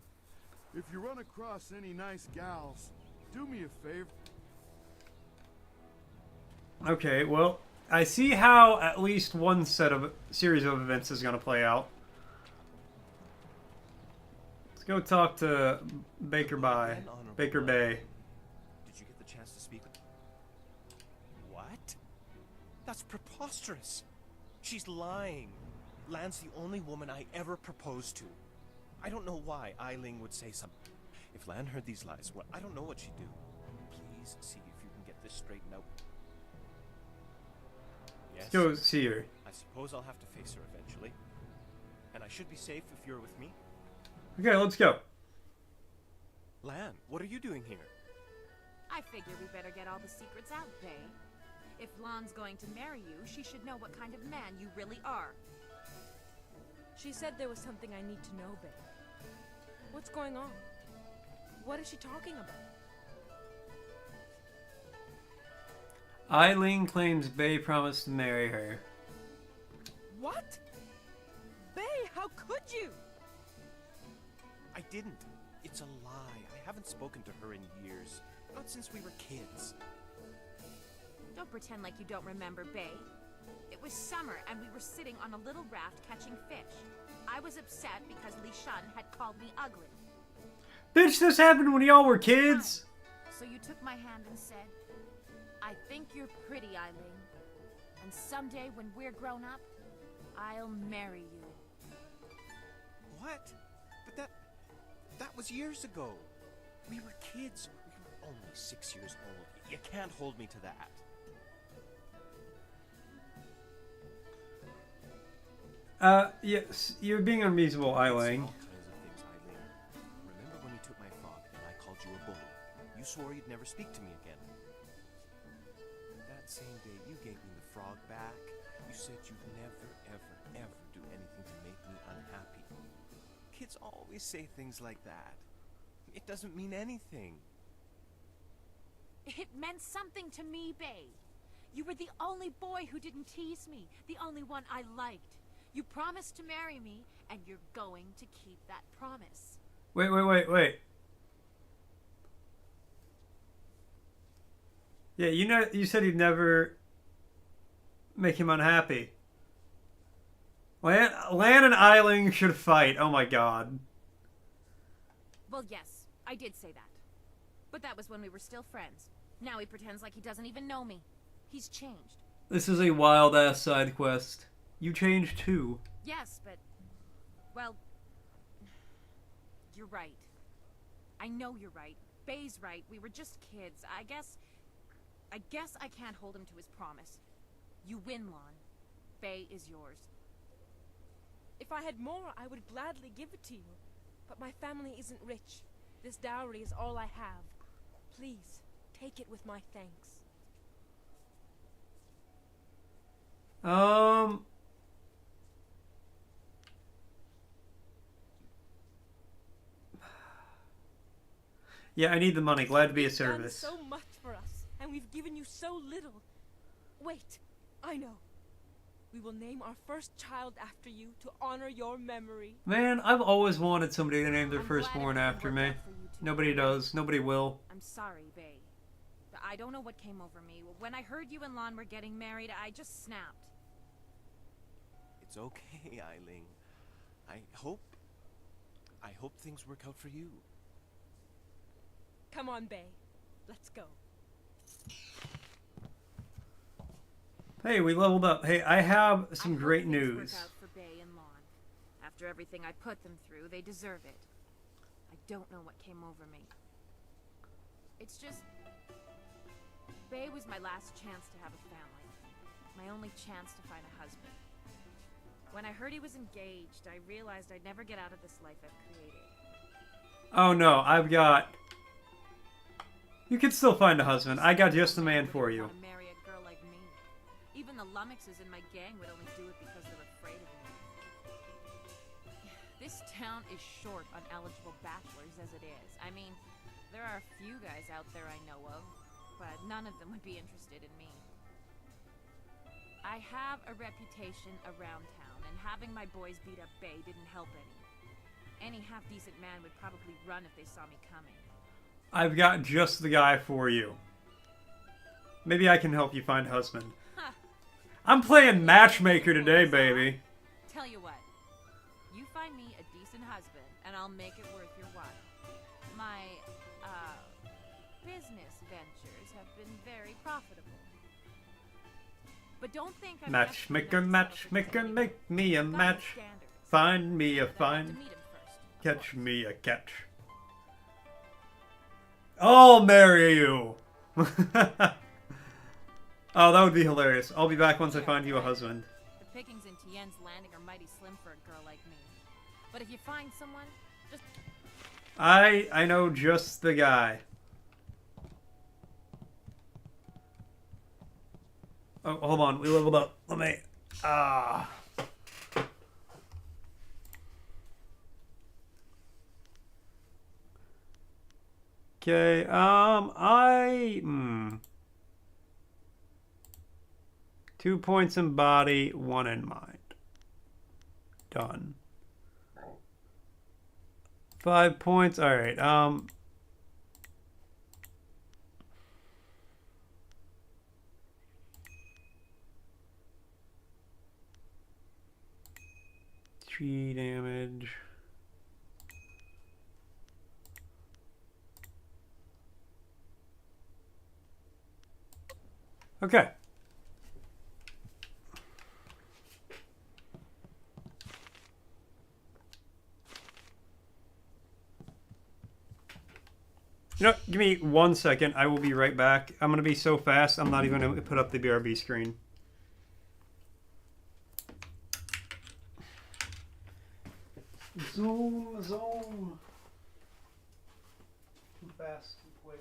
If you run across any nice gals, do me a favor. Okay, well, I see how at least one series of events is going to play out. Let's go talk to Baker Bay. Did you get the chance to speak with... What? That's preposterous. She's lying. Lan's the only woman I ever proposed to. I don't know why Eiling would say something. If Lan heard these lies, well, I don't know what she'd do. Please see if you can get this straightened out. Yes. Let's go see her. I suppose I'll have to face her eventually. And I should be safe if you're with me. Okay, let's go. Lan, what are you doing here? I figure we better get all the secrets out, Bay. If Lan's going to marry you, she should know what kind of man you really are. She said there was something I need to know, Bay. What's going on? What is she talking about? Eileen claims Bay promised to marry her. What? Bay, how could you? I didn't. It's a lie. I haven't spoken to her in years. Not since we were kids. Don't pretend like you don't remember, Bay. It was summer and we were sitting on a little raft catching fish. I was upset because Li Shun had called me ugly. Bitch, this happened when y'all were kids. So you took my hand and said, I think you're pretty, Eileen. And someday when we're grown up, I'll marry you. What? But that was years ago. We were kids. We were only 6 years old. You can't hold me to that. Yes, you're being unreasonable, Eileen. All kinds of things, Eileen. Remember when you took my frog and I called you a bully? You swore you'd never speak to me again. That same day you gave me the frog back, you said you'd never, ever, ever do anything to make me unhappy. Kids always say things like that. It doesn't mean anything. It meant something to me, Bay. You were the only boy who didn't tease me, the only one I liked. You promised to marry me, and you're going to keep that promise. Wait. Yeah, you said you'd never make him unhappy. Lan and Eiling should fight. Oh my god. Well, yes, I did say that. But that was when we were still friends. Now he pretends like he doesn't even know me. He's changed. This is a wild-ass side quest. You changed too. Yes, but... well... you're right. I know you're right. Bay's right. We were just kids. I guess I can't hold him to his promise. You win, Lon. Bay is yours. If I had more, I would gladly give it to you. But my family isn't rich. This dowry is all I have. Please, take it with my thanks. Yeah, I need the money. Glad to be of You've done service. so much for us, and we've given you so little. Wait, I know. We will name our first child after you to honor your memory. Man, I've always wanted somebody to name their firstborn after me. Nobody does. Nobody will. I'm sorry, Bay. I don't know what came over me. When I heard you and Lon were getting married, I just snapped. It's okay, Eiling. I hope things work out for you. Come on, Bay. Let's go. Hey, we leveled up. Hey, I have some great Things news. work out for Bay and Lon. After everything I put them through, they deserve it. I don't know what came over me. It's just... Bay was my last chance to have a family. My only chance to find a husband. When I heard he was engaged, I realized I'd never get out of this life I've created. Oh no, I've got... You can still find a husband. I got just the man for you. Want to marry a girl like me. Even the lummoxes in my gang would only do it because they're afraid of me. This town is short on eligible bachelors as it is. I mean, there are a few guys out there I know of, but none of them would be interested in me. I have a reputation around town, and having my boys beat up Bay didn't help any. Any half-decent man would probably run if they saw me coming. I've got just the guy for you. Maybe I can help you find a husband. I'm playing matchmaker today, baby. Tell you what, you find me a decent husband, and I'll make it worth your while. My, business ventures have been very profitable. But don't think I'm Matchmaker, matchmaker, make me a match. Find me a find. Catch me a catch. I'll marry you! Oh, that would be hilarious. I'll be back once I find you a husband. The pickings in Tien's Landing are mighty slim for a girl like me. But if you find someone, just... I know just the guy. Oh, hold on. We leveled up. Let me... Okay, 2 points in body, 1 in mind. Done. 5 points. All right. Tree damage. Okay. You know, give me 1 second. I will be right back. I'm going to be so fast, I'm not even going to put up the BRB screen. Zoom. Too fast, too quick.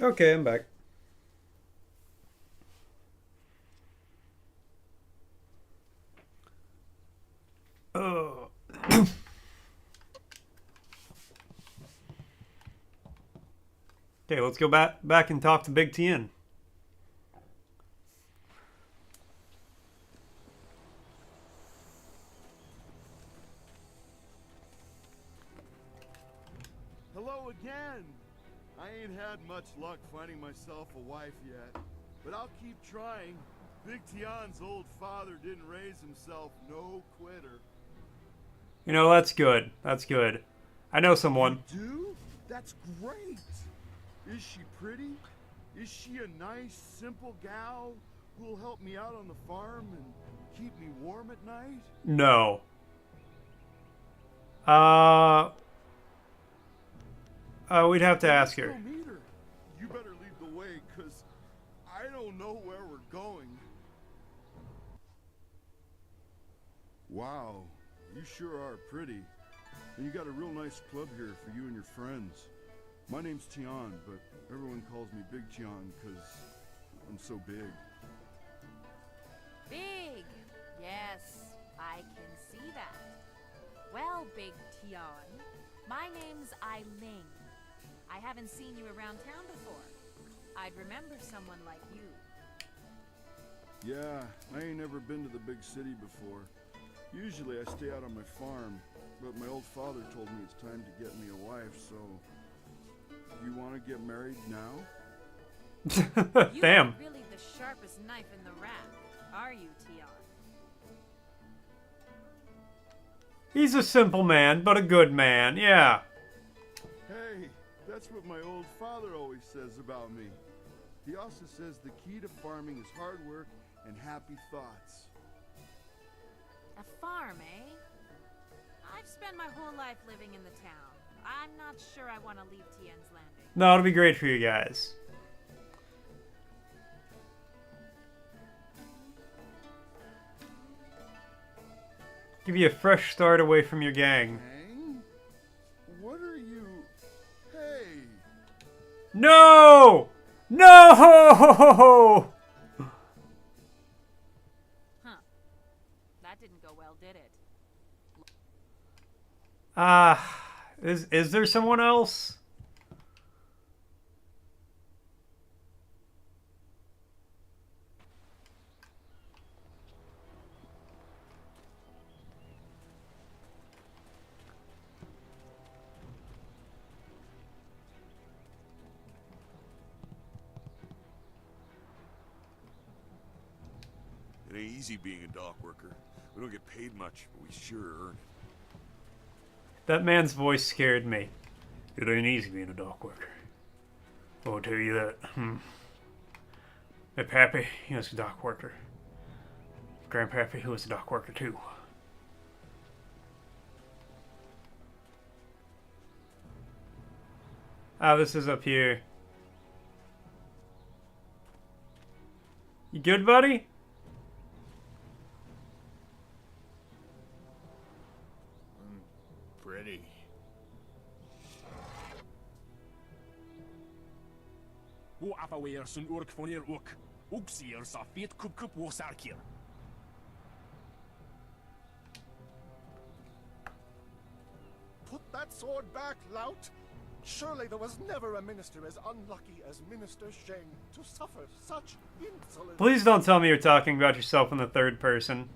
Okay, I'm back. Oh. Okay, let's go back and talk to Big Tien. Hello again. I ain't had much luck finding myself a wife yet, but I'll keep trying. Big Tien's old father didn't raise himself no quitter. You know, that's good. That's good. I know someone. You do? That's great. Is she pretty? Is she a nice, simple gal who'll help me out on the farm and keep me warm at night? No. We'd have to ask her. You better lead the way, 'cause I don't know where we're going. Wow, you sure are pretty. And you got a real nice club here for you and your friends. My name's Tian, but everyone calls me Big Tian 'cause I'm so big. Big! Yes, I can see that. Well, Big Tian, my name's Eiling. I haven't seen you around town before. I'd remember someone like you. Yeah, I ain't never been to the big city before. Usually I stay out on my farm, but my old father told me it's time to get me a wife, so... You want to get married now? Damn. You're really the sharpest knife in the rack, are you, Tian? He's a simple man, but a good man, yeah. Hey, that's what my old father always says about me. He also says the key to farming is hard work and happy thoughts. A farm, eh? I've spent my whole life living in the town. I'm not sure I want to leave Tien's Landing. No, it'll be great for you guys. Give you a fresh start away from your gang. Gang? What are you... Hey! No! No! Huh. That didn't go well, did it? Is there someone else? It ain't easy being a dock worker. We don't get paid much, but we sure earn it. That man's voice scared me. It ain't easy being a dock worker. I'll tell you that. My pappy, he was a dock worker. Grandpappy, who was a dock worker too. Ah, this is up here. You good, buddy? Pretty. Wo afaweer sun urk vonir ook. Oeksier sa fiet kup wo sarkir. Put that sword back, lout! Surely there was never a minister as unlucky as Minister Sheng to suffer such insolence. Please don't tell me you're talking about yourself in the third person.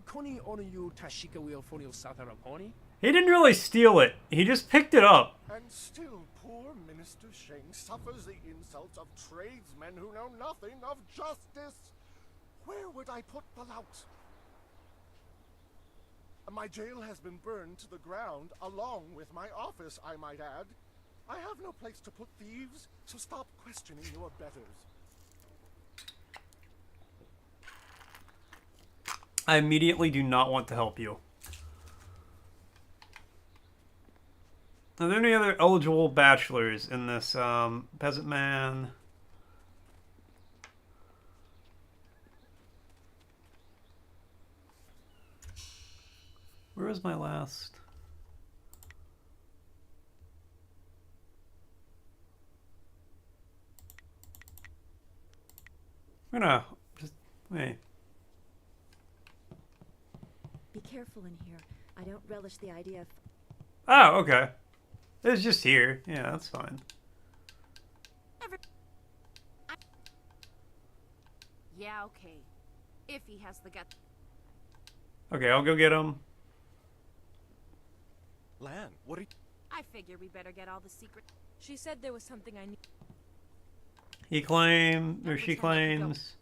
Koni onu tashika wheel fonil sataraponi? He didn't really steal it. He just picked it up. And still poor Minister Sheng suffers the insults of tradesmen who know nothing of justice. Where would I put the lout? My jail has been burned to the ground, along with my office, I might add. I have no place to put thieves, so stop questioning your betters. I immediately do not want to help you. Are there any other eligible bachelors in this peasant man? Where was my last? I'm gonna just wait. Be careful in here. I don't relish the idea of... Oh, okay. It's just here. Yeah, that's fine. Yeah, okay. If he has the gut. Okay, I'll go get him. Lan, what are you... I figure we better get all the secret. She said there was something I need. He claims, or she claims.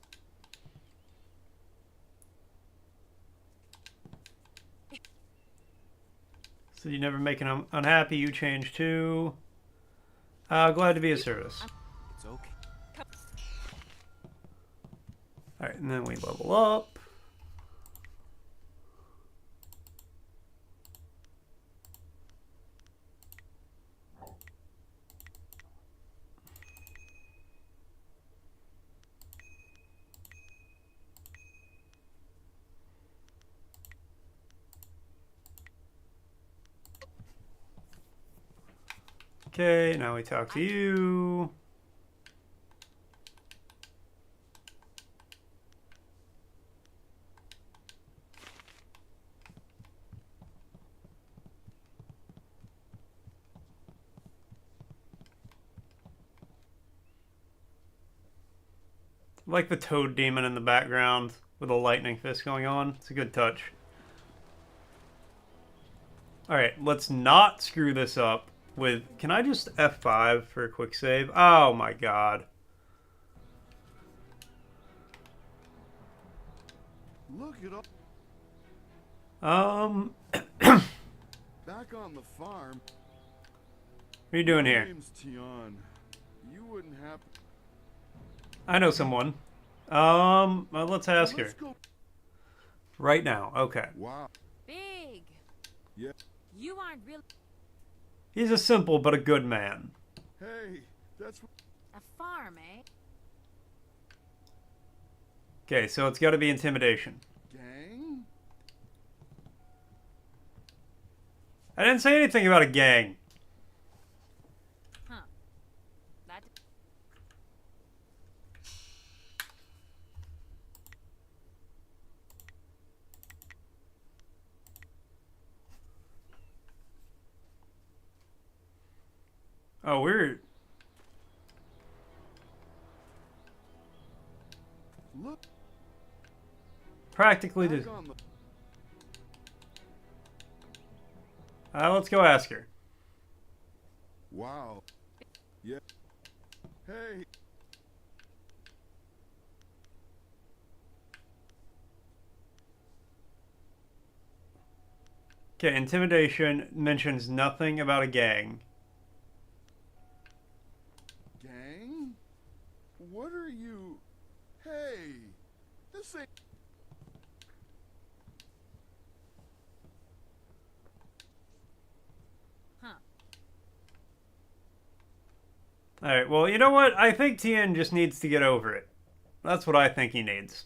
So you never make him unhappy, you change too. Glad to be of service. It's okay. Alright, and then we level up. Okay, now we talk to you. I like the toad demon in the background with a lightning fist going on. It's a good touch. Alright, let's not screw this up with... Can I just F5 for a quick save? Oh my god. Look it up. Back on the farm. What are you doing here? My name's Tion. You wouldn't happen. I know someone. Well, let's ask her. Right now. Okay. Wow. Big. Yeah. You aren't really He's a simple but a good man. Hey, that's a farm, eh? Okay, so it's got to be intimidation. gang. I didn't say anything about a gang. Huh. That... Oh, weird. Look. Practically Back the... on the- Let's go ask her. Wow. Yeah. Hey. Okay, intimidation mentions nothing about a gang. Gang? What are you? Hey. This ain't. Huh. Alright, well, you know what? I think Tien just needs to get over it. That's what I think he needs.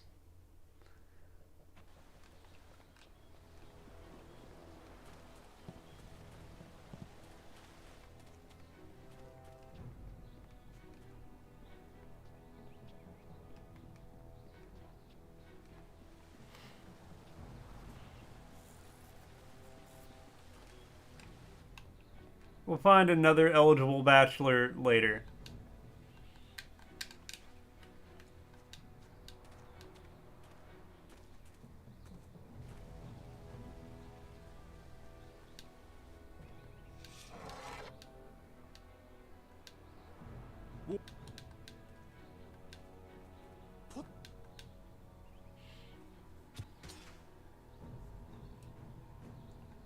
We'll find another eligible bachelor later.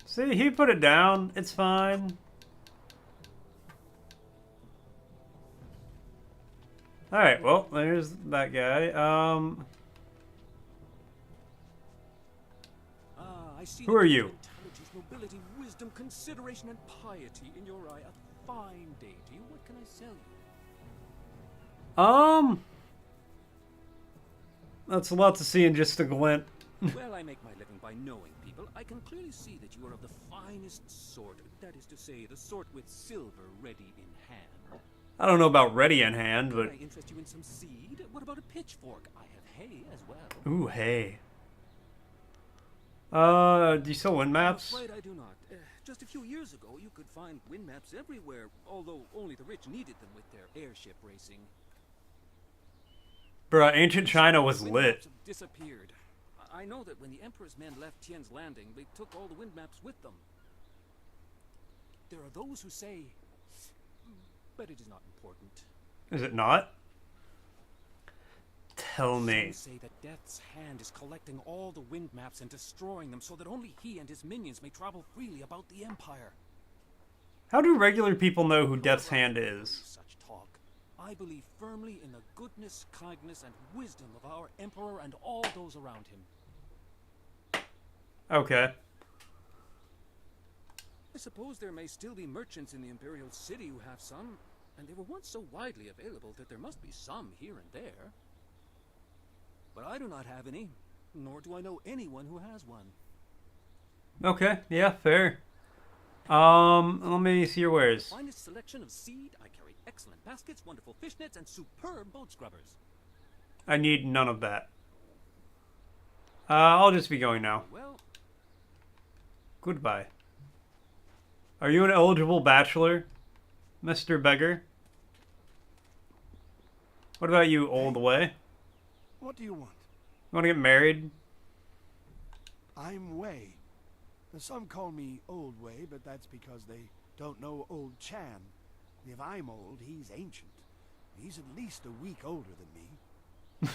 See, he put it down. It's fine. Alright, well, there's that guy. I see Who are you? Intelligence, nobility, wisdom, consideration, and piety in your eye. A fine day to you. What can I sell you? That's a lot to see in just a glint. Well, I make my living by knowing people. I can clearly see that you are of the finest sort. That is to say, the sort with silver ready in hand. I don't know about ready in hand, but... Can I interest you in some seed? What about a pitchfork? I have hay as well. Ooh, hey. Do you sell wind maps? I'm afraid I do not. Just a few years ago, you could find wind maps everywhere, although only the rich needed them with their airship racing. Bruh, ancient China was Wind lit. maps have disappeared. I know that when the Emperor's men left Tien's Landing, they took all the wind maps with them. There are those who say, but it is not important. Is it not? Tell me. Some say that Death's Hand is collecting all the wind maps and destroying them so that only he and his minions may travel freely about the Empire. How do regular people know who Death's Hand is? Such talk. I believe firmly in the goodness, kindness, and wisdom of our Emperor and all those around him. Okay. I suppose there may still be merchants in the Imperial City who have some, and they were once so widely available that there must be some here and there. But I do not have any, nor do I know anyone who has one. Okay, yeah, fair. Let me see your wares. Finest selection of seed. I carry excellent baskets, wonderful fish nets, and superb boat scrubbers. I need none of that. I'll just be going now. Well, goodbye. Are you an eligible bachelor, Mr. Beggar? What about you, Old Way? What do you want? You want to get married? I'm Wei. Some call me Old Wei, but that's because they don't know Old Chan. If I'm old, he's ancient. He's at least a week older than me.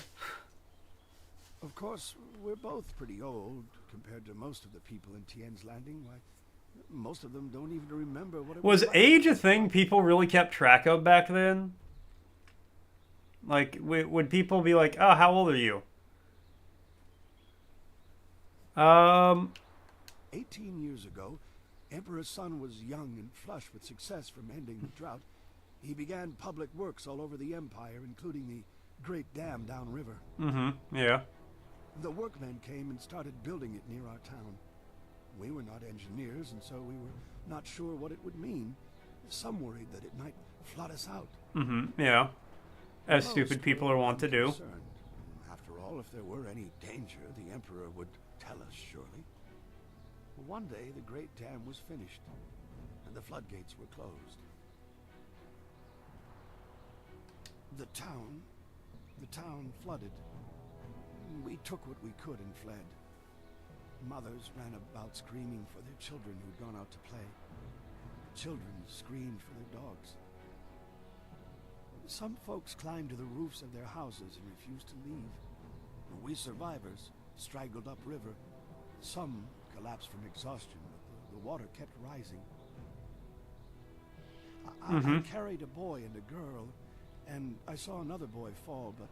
Of course, we're both pretty old compared to most of the people in Tien's Landing. Why, most of them don't even remember what it was like. age a thing people really kept track of back then? Like, would people be like, oh, how old are you? 18 years ago, Emperor Sun was young and flush with success from ending the drought. He began public works all over the Empire, including the Great Dam downriver. Mm-hmm, yeah. The workmen came and started building it near our town. We were not engineers, and so we were not sure what it would mean. Some worried that it might flood us out. Yeah. As Most stupid people are wont to do. concerned. After all, if there were any danger, the Emperor would tell us, surely. One day, the Great Dam was finished, and the floodgates were closed. The town flooded. We took what we could and fled. Mothers ran about screaming for their children who'd gone out to play. Children screamed for their dogs. Some folks climbed to the roofs of their houses and refused to leave. We survivors straggled upriver. Some collapsed from exhaustion, but the water kept rising. I carried a boy and a girl, and I saw another boy fall, but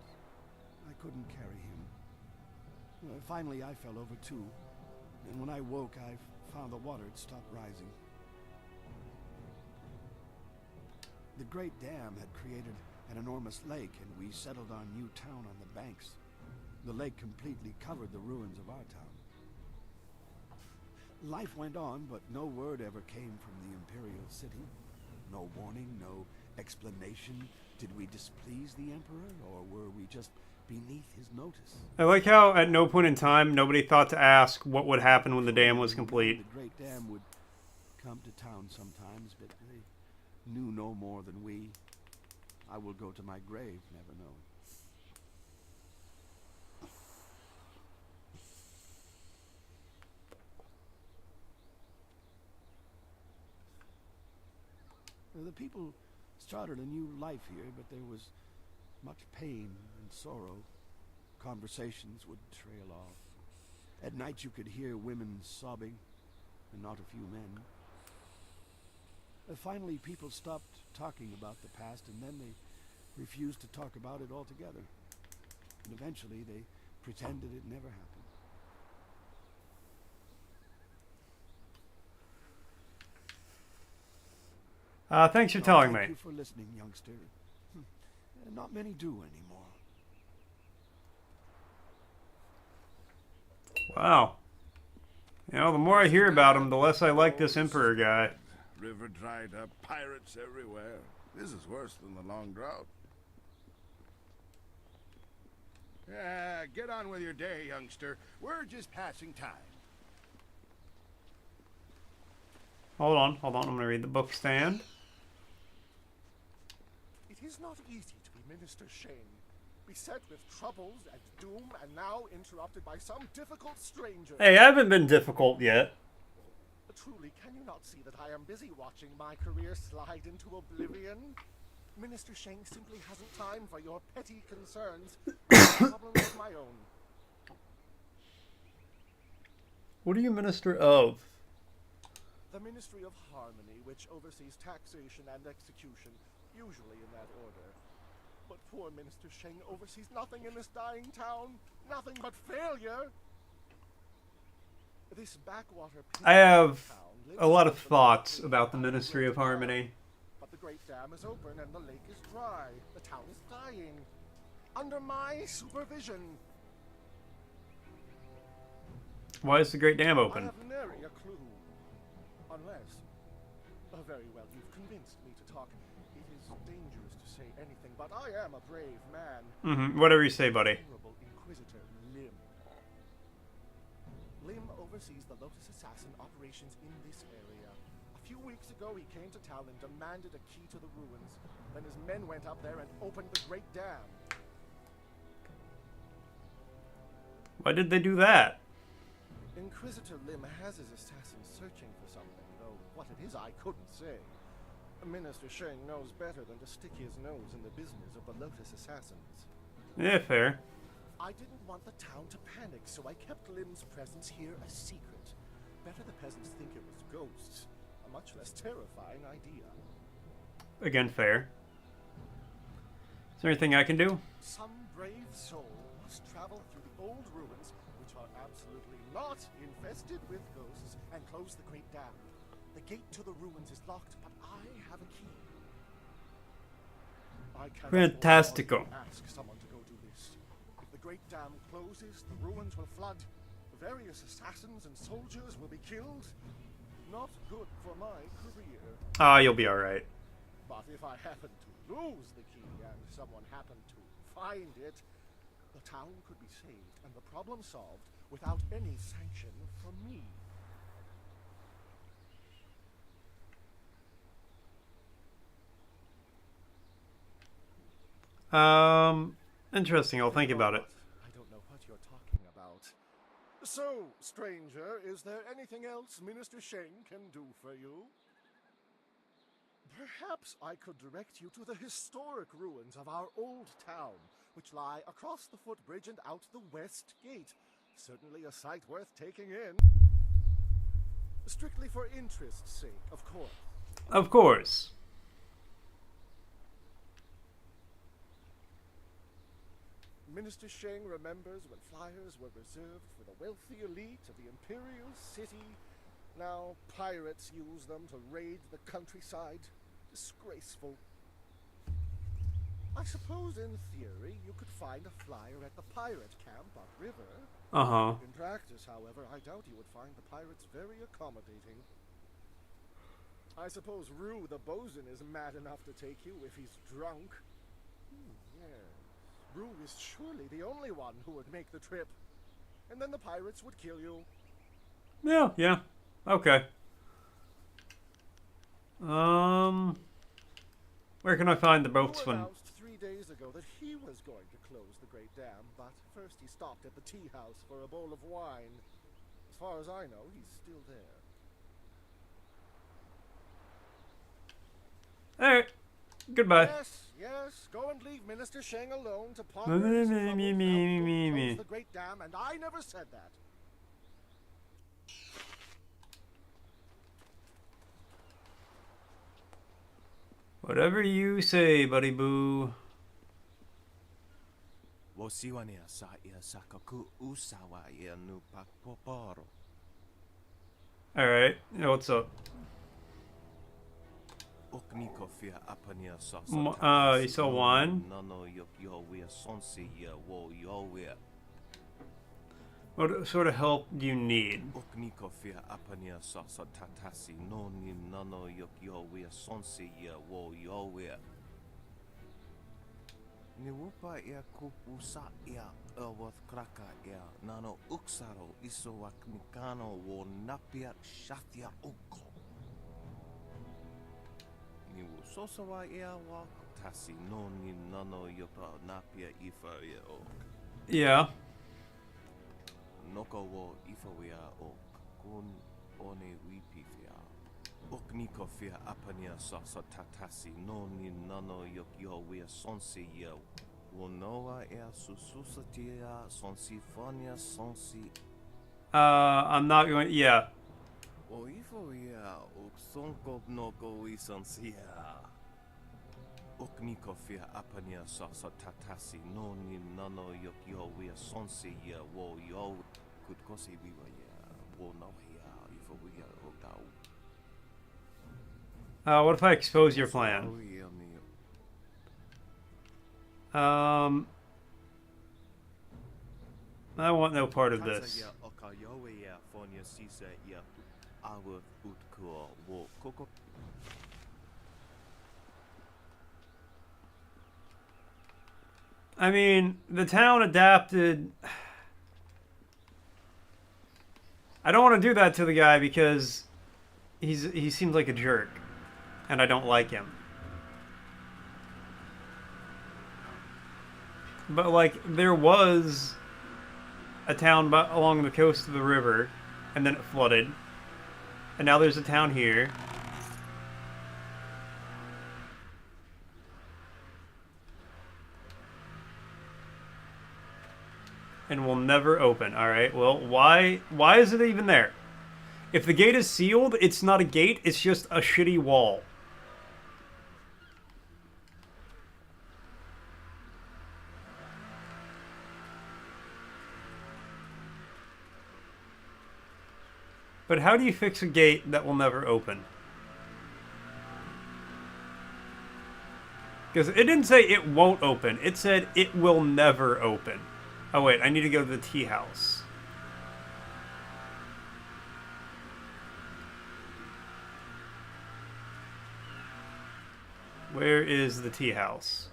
I couldn't carry him. Finally, I fell over too, and when I woke, I found the water had stopped rising. The Great Dam had created an enormous lake, and we settled our new town on the banks. The lake completely covered the ruins of our town. Life went on, but no word ever came from the Imperial City. No warning, no explanation. Did we displease the Emperor, or were we just beneath his notice? I like how at no point in time nobody thought to ask what would happen when the dam was complete. The Great Dam would come to town sometimes, but they knew no more than we. I will go to my grave, never knowing. The people started a new life here, but there was much pain and sorrow. Conversations would trail off. At night you could hear women sobbing, and not a few men. Finally, people stopped talking about the past, and then they refused to talk about it altogether. And eventually, they pretended it never happened. Thanks for telling me. Thank you for listening, youngster. Not many do anymore. Wow. You know, the more I hear about him, the less I like this Emperor guy. River dried up, pirates everywhere. This is worse than the long drought. Yeah, get on with your day, youngster. We're just passing time. Hold on. I'm going to read the book stand. It is not easy to be Minister Shane, beset with troubles and doom, and now interrupted by some difficult stranger. Hey, I haven't been difficult yet. Truly, can you not see that I am busy watching my career slide into oblivion? Minister Shane simply hasn't time for your petty concerns. I have problems of my own. What are you Minister of? The Ministry of Harmony, which oversees taxation and execution, usually in that order. But poor Minister Sheng oversees nothing in this dying town. Nothing but failure. This backwater I have a lot of thoughts about the Ministry of Harmony. But the Great Dam is open and the lake is dry. The town is dying. Under my supervision. Why is the Great Dam open? I have nary a clue. Unless... Oh, very well, you've convinced me to talk. It is dangerous to say anything, but I am a brave man. Whatever you say, buddy. Honorable Inquisitor Lim. Lim oversees the Lotus Assassin operations in this area. A few weeks ago, he came to town and demanded a key to the ruins. Then his men went up there and opened the Great Dam. Why did they do that? Inquisitor Lim has his assassins searching for something, though what it is I couldn't say. Minister Sheng knows better than to stick his nose in the business of the Lotus Assassins. Yeah, fair. I didn't want the town to panic, so I kept Lim's presence here a secret. Better the peasants think it was ghosts. A much less terrifying idea. Again, fair. Is there anything I can do? Some brave soul must travel through the old ruins, which are absolutely not infested with ghosts, and close the Great Dam. The gate to the ruins is locked, but I have a key. I cannot Fantastico. ask someone to go do this. If the Great Dam closes, the ruins will flood. Various assassins and soldiers will be killed. Not good for my career. Ah, you'll be alright. But if I happen to lose the key and someone happened to find it, the town could be saved and the problem solved without any sanction from me. Interesting. I'll think about it. I don't know what you're talking about. So, stranger, is there anything else Minister Sheng can do for you? Perhaps I could direct you to the historic ruins of our old town, which lie across the footbridge and out the west gate. Certainly a sight worth taking in. Strictly for interest's sake, of course. Of course. Minister Sheng remembers when flyers were reserved for the wealthy elite of the Imperial City. Now pirates use them to raid the countryside. Disgraceful. I suppose in theory you could find a flyer at the pirate camp upriver. Uh-huh. In practice, however, I doubt you would find the pirates very accommodating. I suppose Rue the bosun is mad enough to take you if he's drunk. Yes. Rue is surely the only one who would make the trip. And then the pirates would kill you. Yeah. Okay. Where can I find the boatswain? Rue announced 3 days ago that he was going to close the Great Dam, but first he stopped at the tea house for a bowl of wine. As far as I know, he's still there. Alright. Goodbye. Yes, go and leave Minister Sheng alone to ponder his troubles and close the Great Dam, and I never said that. Whatever you say, buddy boo. Alright, what's up? You saw one? What sort of help do you need? Niwupa ia kupu sa ia ewath kraka ia nano uksaro isowak mikano wo napia shatia uko. Niwu sosawa ia wak tasi noni nano yopa napia ifa ia ok. Yeah. Noko wo ifa wia ok kun one wipifia. Okniko fia apania sasa tatasi noni nano yokyo wia sonsi yo. Wonoa ea sususatia sonsifonia sonsi. I'm not going. Yeah. O ifo ia oksonko noko isonsia. Okniko fia apania sasa tatasi noni nano yokyo wia sonsi yo wo yo kutkosi wiwa ya wo no hia ifo wia okau. What if I expose your plan? I want no part of this. I mean, the town adapted. I don't want to do that to the guy because he seems like a jerk. And I don't like him. But, like, there was a town along the coast of the river, and then it flooded. And now there's a town here. And will never open. Alright, well, why is it even there? If the gate is sealed, it's not a gate, it's just a shitty wall. But how do you fix a gate that will never open? Because it didn't say it won't open. It said it will never open. Oh wait, I need to go to the tea house. Where is the tea house?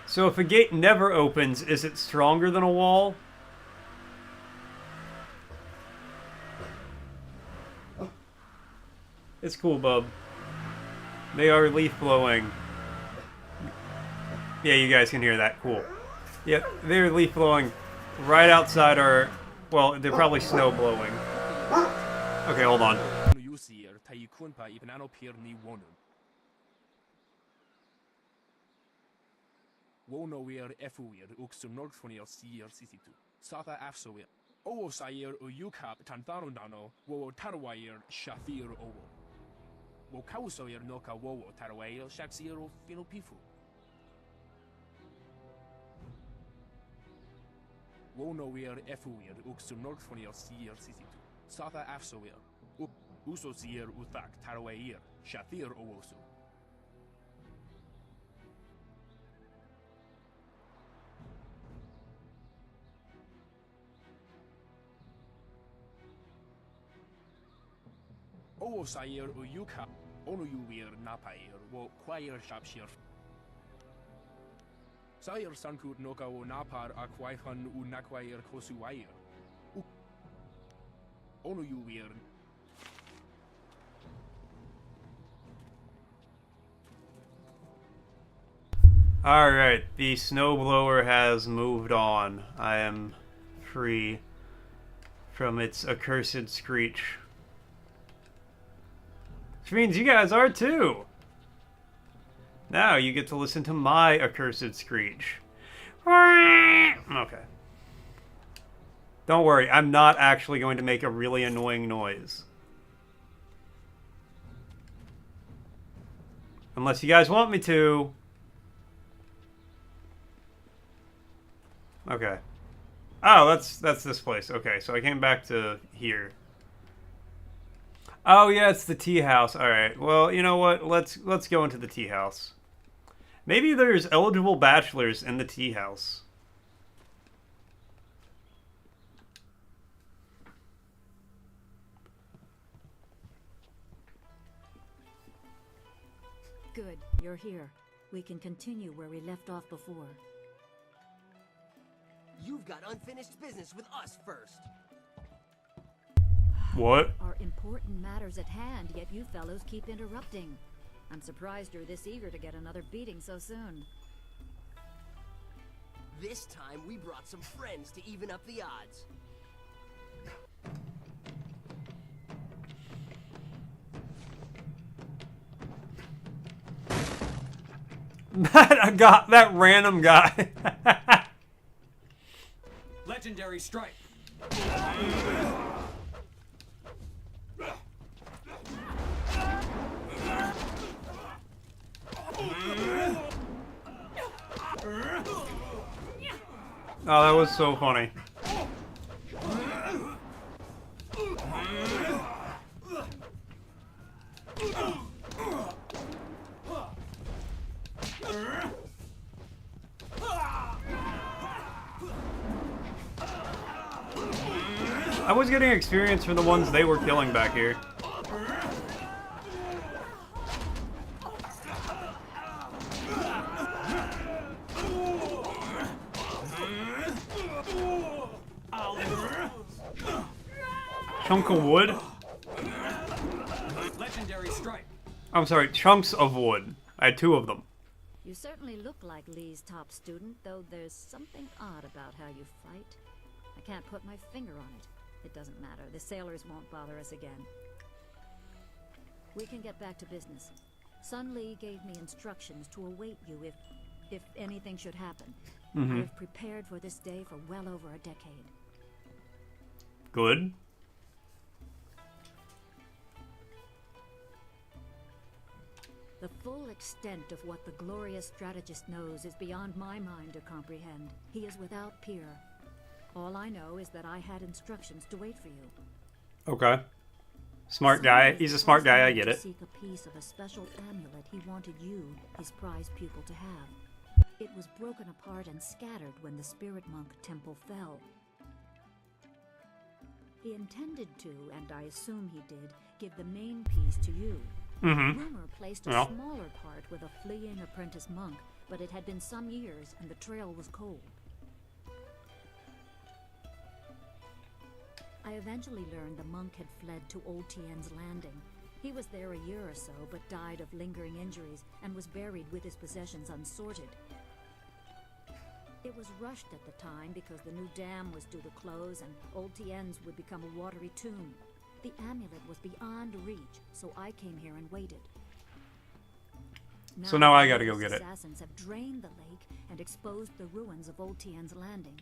So if a gate never opens, is it stronger than a wall? It's cool, bub. They are leaf blowing. Yeah, you guys can hear that. Cool. Yep, they're leaf blowing right outside our... Well, they're probably snow blowing. Okay, hold on. Wonoir efuir uxum norgfoniel sier sisitu. Sata afsoir. Owo sair uyukap tantarundano, wo tarwair shafir owo. Wo kausoir noka wowo tarwail shaxiro philopifu. Wonoir efuir uxum norgfoniel sier sisitu. Sata afsoir. Uso sier uthak tarwair shafir owosu. Owo sair uyuka, onu yuwir napair, wo quair shapshir. Sair sankut noka wo napar aquaihan u nakwair kosuwair. Onu yuwir. Alright, the snowblower has moved on. I am free from its accursed screech. Which means you guys are too. Now you get to listen to my accursed screech. Okay. Don't worry, I'm not actually going to make a really annoying noise. Unless you guys want me to. Okay. Oh, that's this place. Okay, so I came back to here. Oh yeah, it's the tea house. All right. Well, you know what? Let's go into the tea house. Maybe there's eligible bachelors in the tea house. Good, you're here. We can continue where we left off before. You've got unfinished business with us first. What? Are important matters at hand, yet you fellows keep interrupting. I'm surprised you're this eager to get another beating so soon. This time we brought some friends to even up the odds. that random guy. Legendary strike. Oh, that was so funny. I was getting experience from the ones they were killing back here. Chunk of wood? Legendary strike. I'm sorry, chunks of wood. I had 2 of them. You certainly look like Lee's top student, though there's something odd about how you fight. I can't put my finger on it. It doesn't matter. The sailors won't bother us again. We can get back to business. Sun Lee gave me instructions to await you if anything should happen. Mm-hmm. I've prepared for this day for well over a decade. Good. The full extent of what the glorious strategist knows is beyond my mind to comprehend. He is without peer. All I know is that I had instructions to wait for you. Okay. Smart guy. He's a smart guy, I get it. Seek a piece of a special amulet he wanted you, his prized pupil, to have. It was broken apart and scattered when the Spirit Monk Temple fell. He intended to, and I assume he did, give the main piece to you. Mm-hmm. Rumor placed a Well. smaller part with a fleeing apprentice monk, but it had been some years and the trail was cold. I eventually learned the monk had fled to Old Tien's Landing. He was there a year or so, but died of lingering injuries and was buried with his possessions unsorted. It was rushed at the time because the new dam was due to close and Old Tien's would become a watery tomb. The amulet was beyond reach, so I came here and waited. So now I the gotta go Lotus get it. Assassins have drained the lake and exposed the ruins of Old Tien's Landing.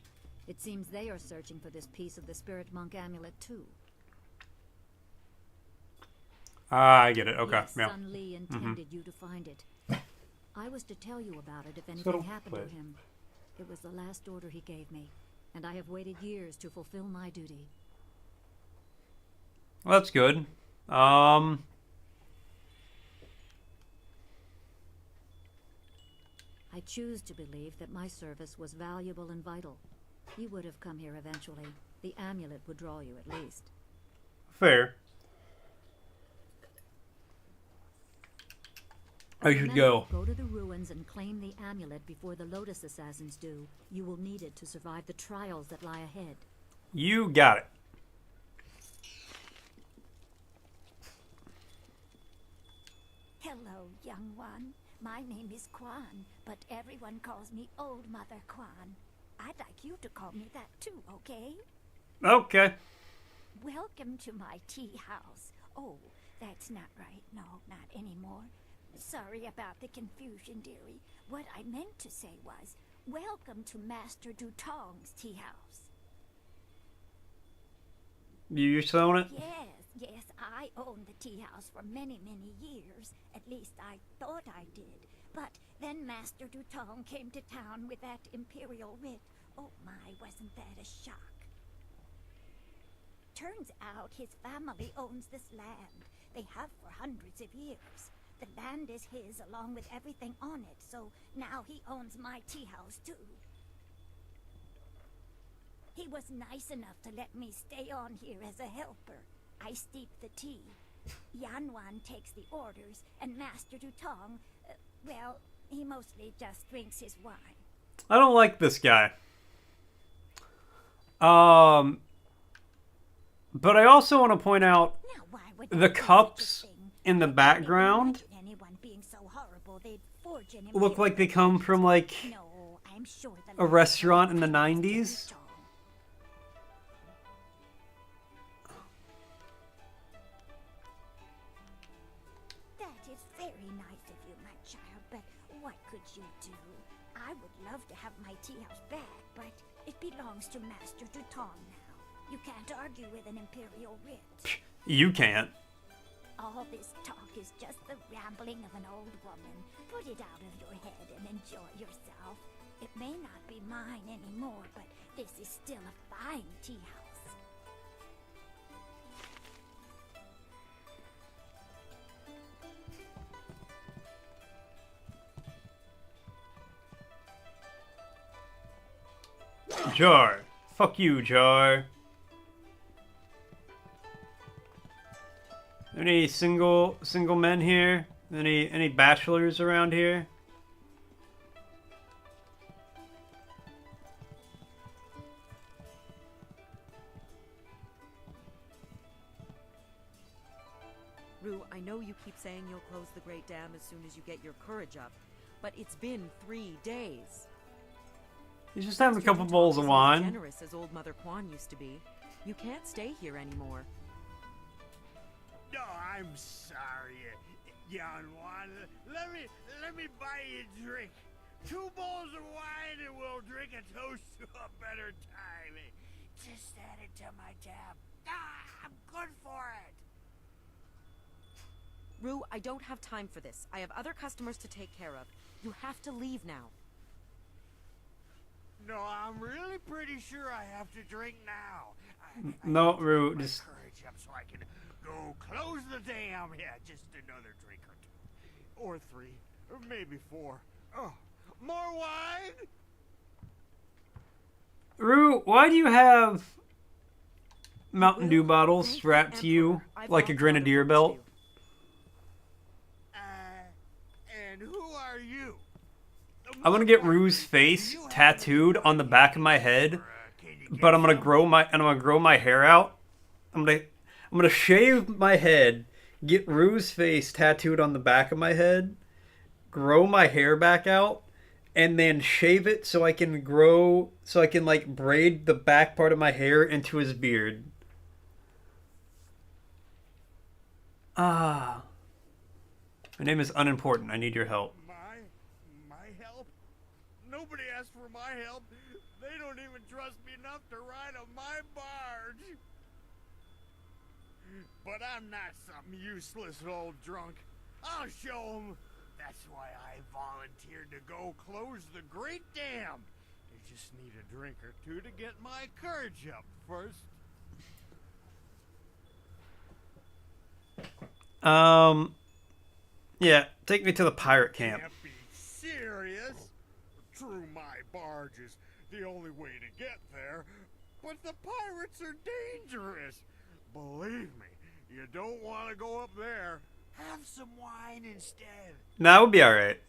It seems they are searching for this piece of the Spirit Monk amulet too. Ah, I get it. Okay. Yes, Yeah. Sun Li intended you to find it. I was to tell you about it if So anything don't happened play. to him. It was the last order he gave me, and I have waited years to fulfill my duty. Well, that's good. I choose to believe that my service was valuable and vital. You would have come here eventually. The amulet would draw you at least. Fair. I should go. Go to the ruins and claim the amulet before the Lotus Assassins do. You will need it to survive the trials that lie ahead. You got it. Hello, young one. My name is Quan, but everyone calls me Old Mother Quan. I'd like you to call me that too, okay? Okay. Welcome to my tea house. Oh, that's not right. No, not anymore. Sorry about the confusion, dearie. What I meant to say was, welcome to Master Dutong's tea house. You selling it? Yes, I owned the tea house for many, many years. At least I thought I did. But then Master Dutong came to town with that imperial writ. Oh my, wasn't that a shock? Turns out his family owns this land. They have for hundreds of years. The land is his along with everything on it, so now he owns my tea house too. He was nice enough to let me stay on here as a helper. I steep the tea. Yanwan takes the orders, and Master Dutong, well, he mostly just drinks his wine. I don't like this guy. But I also want to point out the cups in the background look like they come from like a restaurant in the 90s. That is very nice of you, my child, but what could you do? I would love to have my tea house back, but it belongs to Master Dutong now. You can't argue with an imperial writ. You can't. All this talk is just the rambling of an old woman. Put it out of your head and enjoy yourself. It may not be mine anymore, but this is still a fine tea house. Jar. Fuck you, Jar. Any single men here? Any bachelors around here? Rue, I know you keep saying you'll close the Great Dam as soon as you get your courage up, but it's been 3 days. He's just having a couple Dutong bowls of isn't as wine. generous as old Mother Quan used to be. You can't stay here anymore. No, I'm sorry, Yanwan. Let me buy you a drink. 2 bowls of wine and we'll drink a toast to a better time. Just add it to my tab. I'm good for it. Rue, I don't have time for this. I have other customers to take care of. You have to leave now. No, I'm really pretty sure I have to drink now. No, Rue, just Courage up so I can go close the dam. Yeah, just another drink or 2. Or 3. Or maybe 4. Oh, More wine? Rue, why do you have Mountain Dew bottles strapped to you like a grenadier belt? And who are you? I'm gonna get Rue's face tattooed on the back of my head, but I'm gonna grow my hair out. I'm gonna shave my head, get Rue's face tattooed on the back of my head, grow my hair back out, and then shave it so I can like braid the back part of my hair into his beard. Ah. My name is unimportant. I need your help. My help? Nobody asked for my help. They don't even trust me enough to ride on my barge. But I'm not some useless old drunk. I'll show 'em. That's why I volunteered to go close the Great Dam. They just need a drink or two to get my courage up first. Yeah, take me to the pirate camp. Can't be serious. True, my barge is the only way to get there, but the pirates are dangerous. Believe me, you don't want to go up there. Have some wine instead. That would be alright.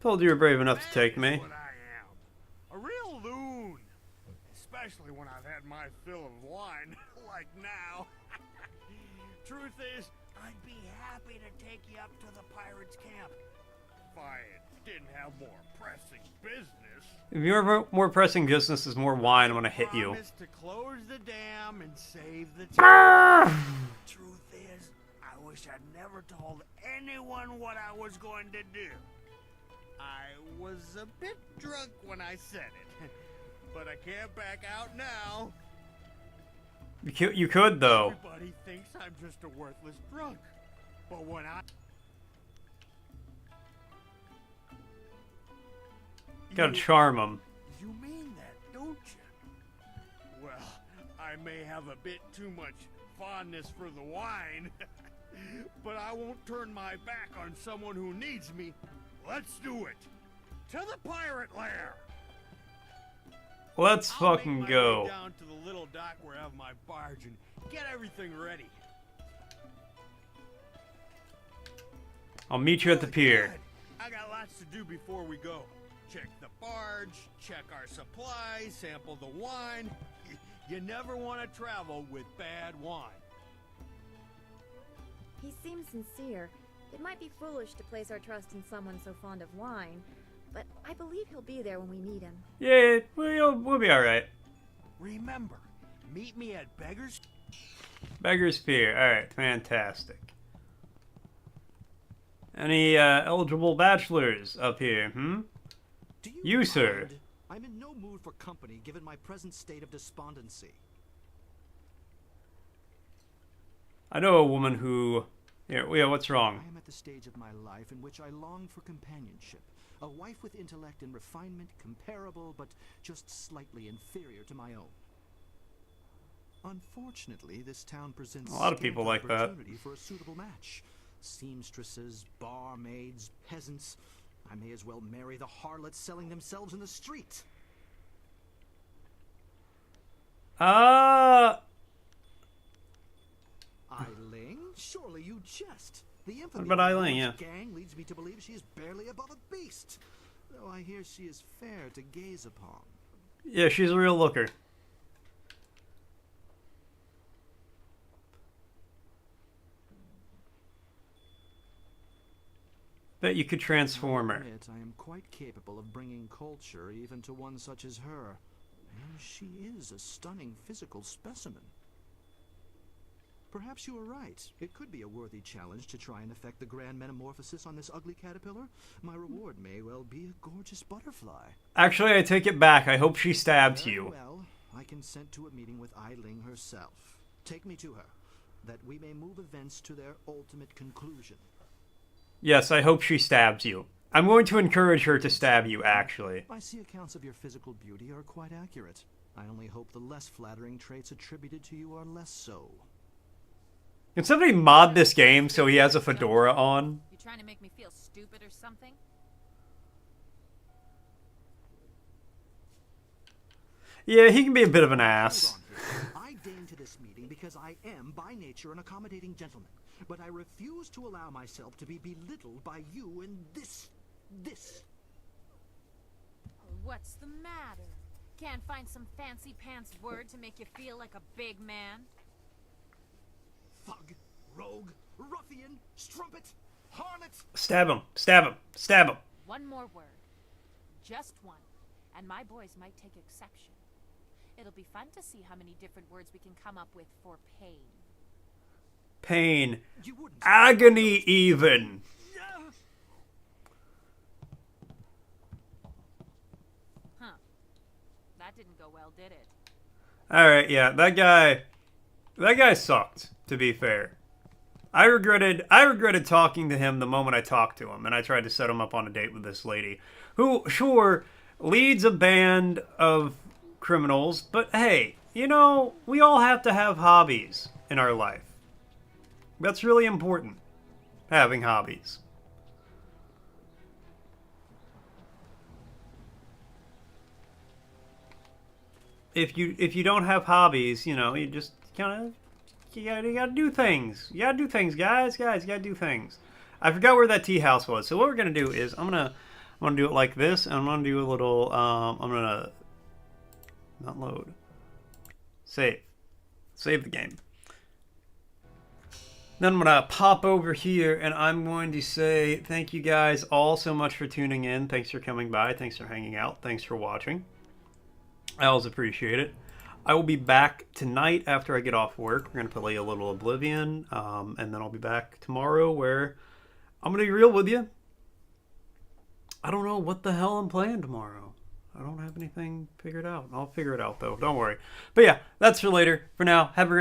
Told you were brave enough to take me. What I am. A real loon. Especially when I've had my fill of wine, like now. Truth is, I'd be happy to take you up to the pirates' camp. If I didn't have more pressing business. If your more pressing business is more wine, I'm gonna hit you. Promise to close the dam and save the town. Truth is, I wish I'd never told anyone what I was going to do. I was a bit drunk when I said it, but I can't back out now. You could, though. Everybody thinks I'm just a worthless drunk, but when I... Gotta charm him. You mean that, don't you? Well, I may have a bit too much fondness for the wine, but I won't turn my back on someone who needs me. Let's do it. To the pirate lair. Let's I'll fucking make my go. way down to the little dock where I have my barge and get everything ready. I'll meet you at the pier. Good. I got lots to do before we go. Check the barge, check our supplies, sample the wine. You never want to travel with bad wine. He seems sincere. It might be foolish to place our trust in someone so fond of wine, but I believe he'll be there when we need him. Yeah, we'll be alright. Remember, meet me at Beggar's Pier. Alright, fantastic. Any eligible bachelors up here, You, sir. I'm in no mood for company given my present state of despondency. I know a woman who... Yeah, what's wrong? I am at the stage of my life in which I long for companionship. A wife with intellect and refinement comparable but just slightly inferior to my own. Unfortunately, this town presents a lot of people like that. Opportunity for a suitable match. Seamstresses, barmaids, peasants. I may as well marry the harlots selling themselves in the street. Eiling? Surely you jest. The infamy What about of Eileen, Ellen's yeah. gang leads me to believe she is barely above a beast. Though I hear she is fair to gaze upon. Yeah, she's a real looker. Bet you could transform her. I am quite capable of bringing culture even to one such as her. And she is a stunning physical specimen. Perhaps you are right. It could be a worthy challenge to try and effect the grand metamorphosis on this ugly caterpillar. My reward may well be a gorgeous butterfly. Actually, I take it back. I hope she stabs Very you. well, I consent to a meeting with Eiling herself. Take me to her, that we may move events to their ultimate conclusion. Yes, I hope she stabs you. I'm going to encourage her to stab you, actually. I see accounts of your physical beauty are quite accurate. I only hope the less flattering traits attributed to you are less so. Can somebody mod this game so he has a fedora on? You trying to make me feel stupid or something? Yeah, he can be a bit of an ass. I deign to this meeting because I am, by nature, an accommodating gentleman. But I refuse to allow myself to be belittled by you and this. What's the matter? Can't find some fancy pants word to make you feel like a big man? Thug, rogue, ruffian, strumpet, harlot. Stab him. Stab him. Stab him. One more word. Just one. And my boys might take exception. It'll be fun to see how many different words we can come up with for pain. Pain. Agony even. Huh. That didn't go well, did it? Alright, yeah, that guy sucked, to be fair. I regretted talking to him the moment I talked to him, and I tried to set him up on a date with this lady, who, sure, leads a band of criminals, but hey, you know, we all have to have hobbies in our life. That's really important, having hobbies. If you don't have hobbies, you know, you just kind of you gotta do things. You gotta do things, guys. You gotta do things. I forgot where that tea house was. So what we're gonna do is I'm gonna do it like this, and I'm gonna do a little. I'm gonna not load. Save the game. Then I'm gonna pop over here, and I'm going to say thank you guys all so much for tuning in. Thanks for coming by. Thanks for hanging out. Thanks for watching. I always appreciate it. I will be back tonight after I get off work. We're going to play a little Oblivion, and then I'll be back tomorrow where I'm going to be real with you. I don't know what the hell I'm playing tomorrow. I don't have anything figured out. I'll figure it out, though. Don't worry. But yeah, that's for later. For now, have a great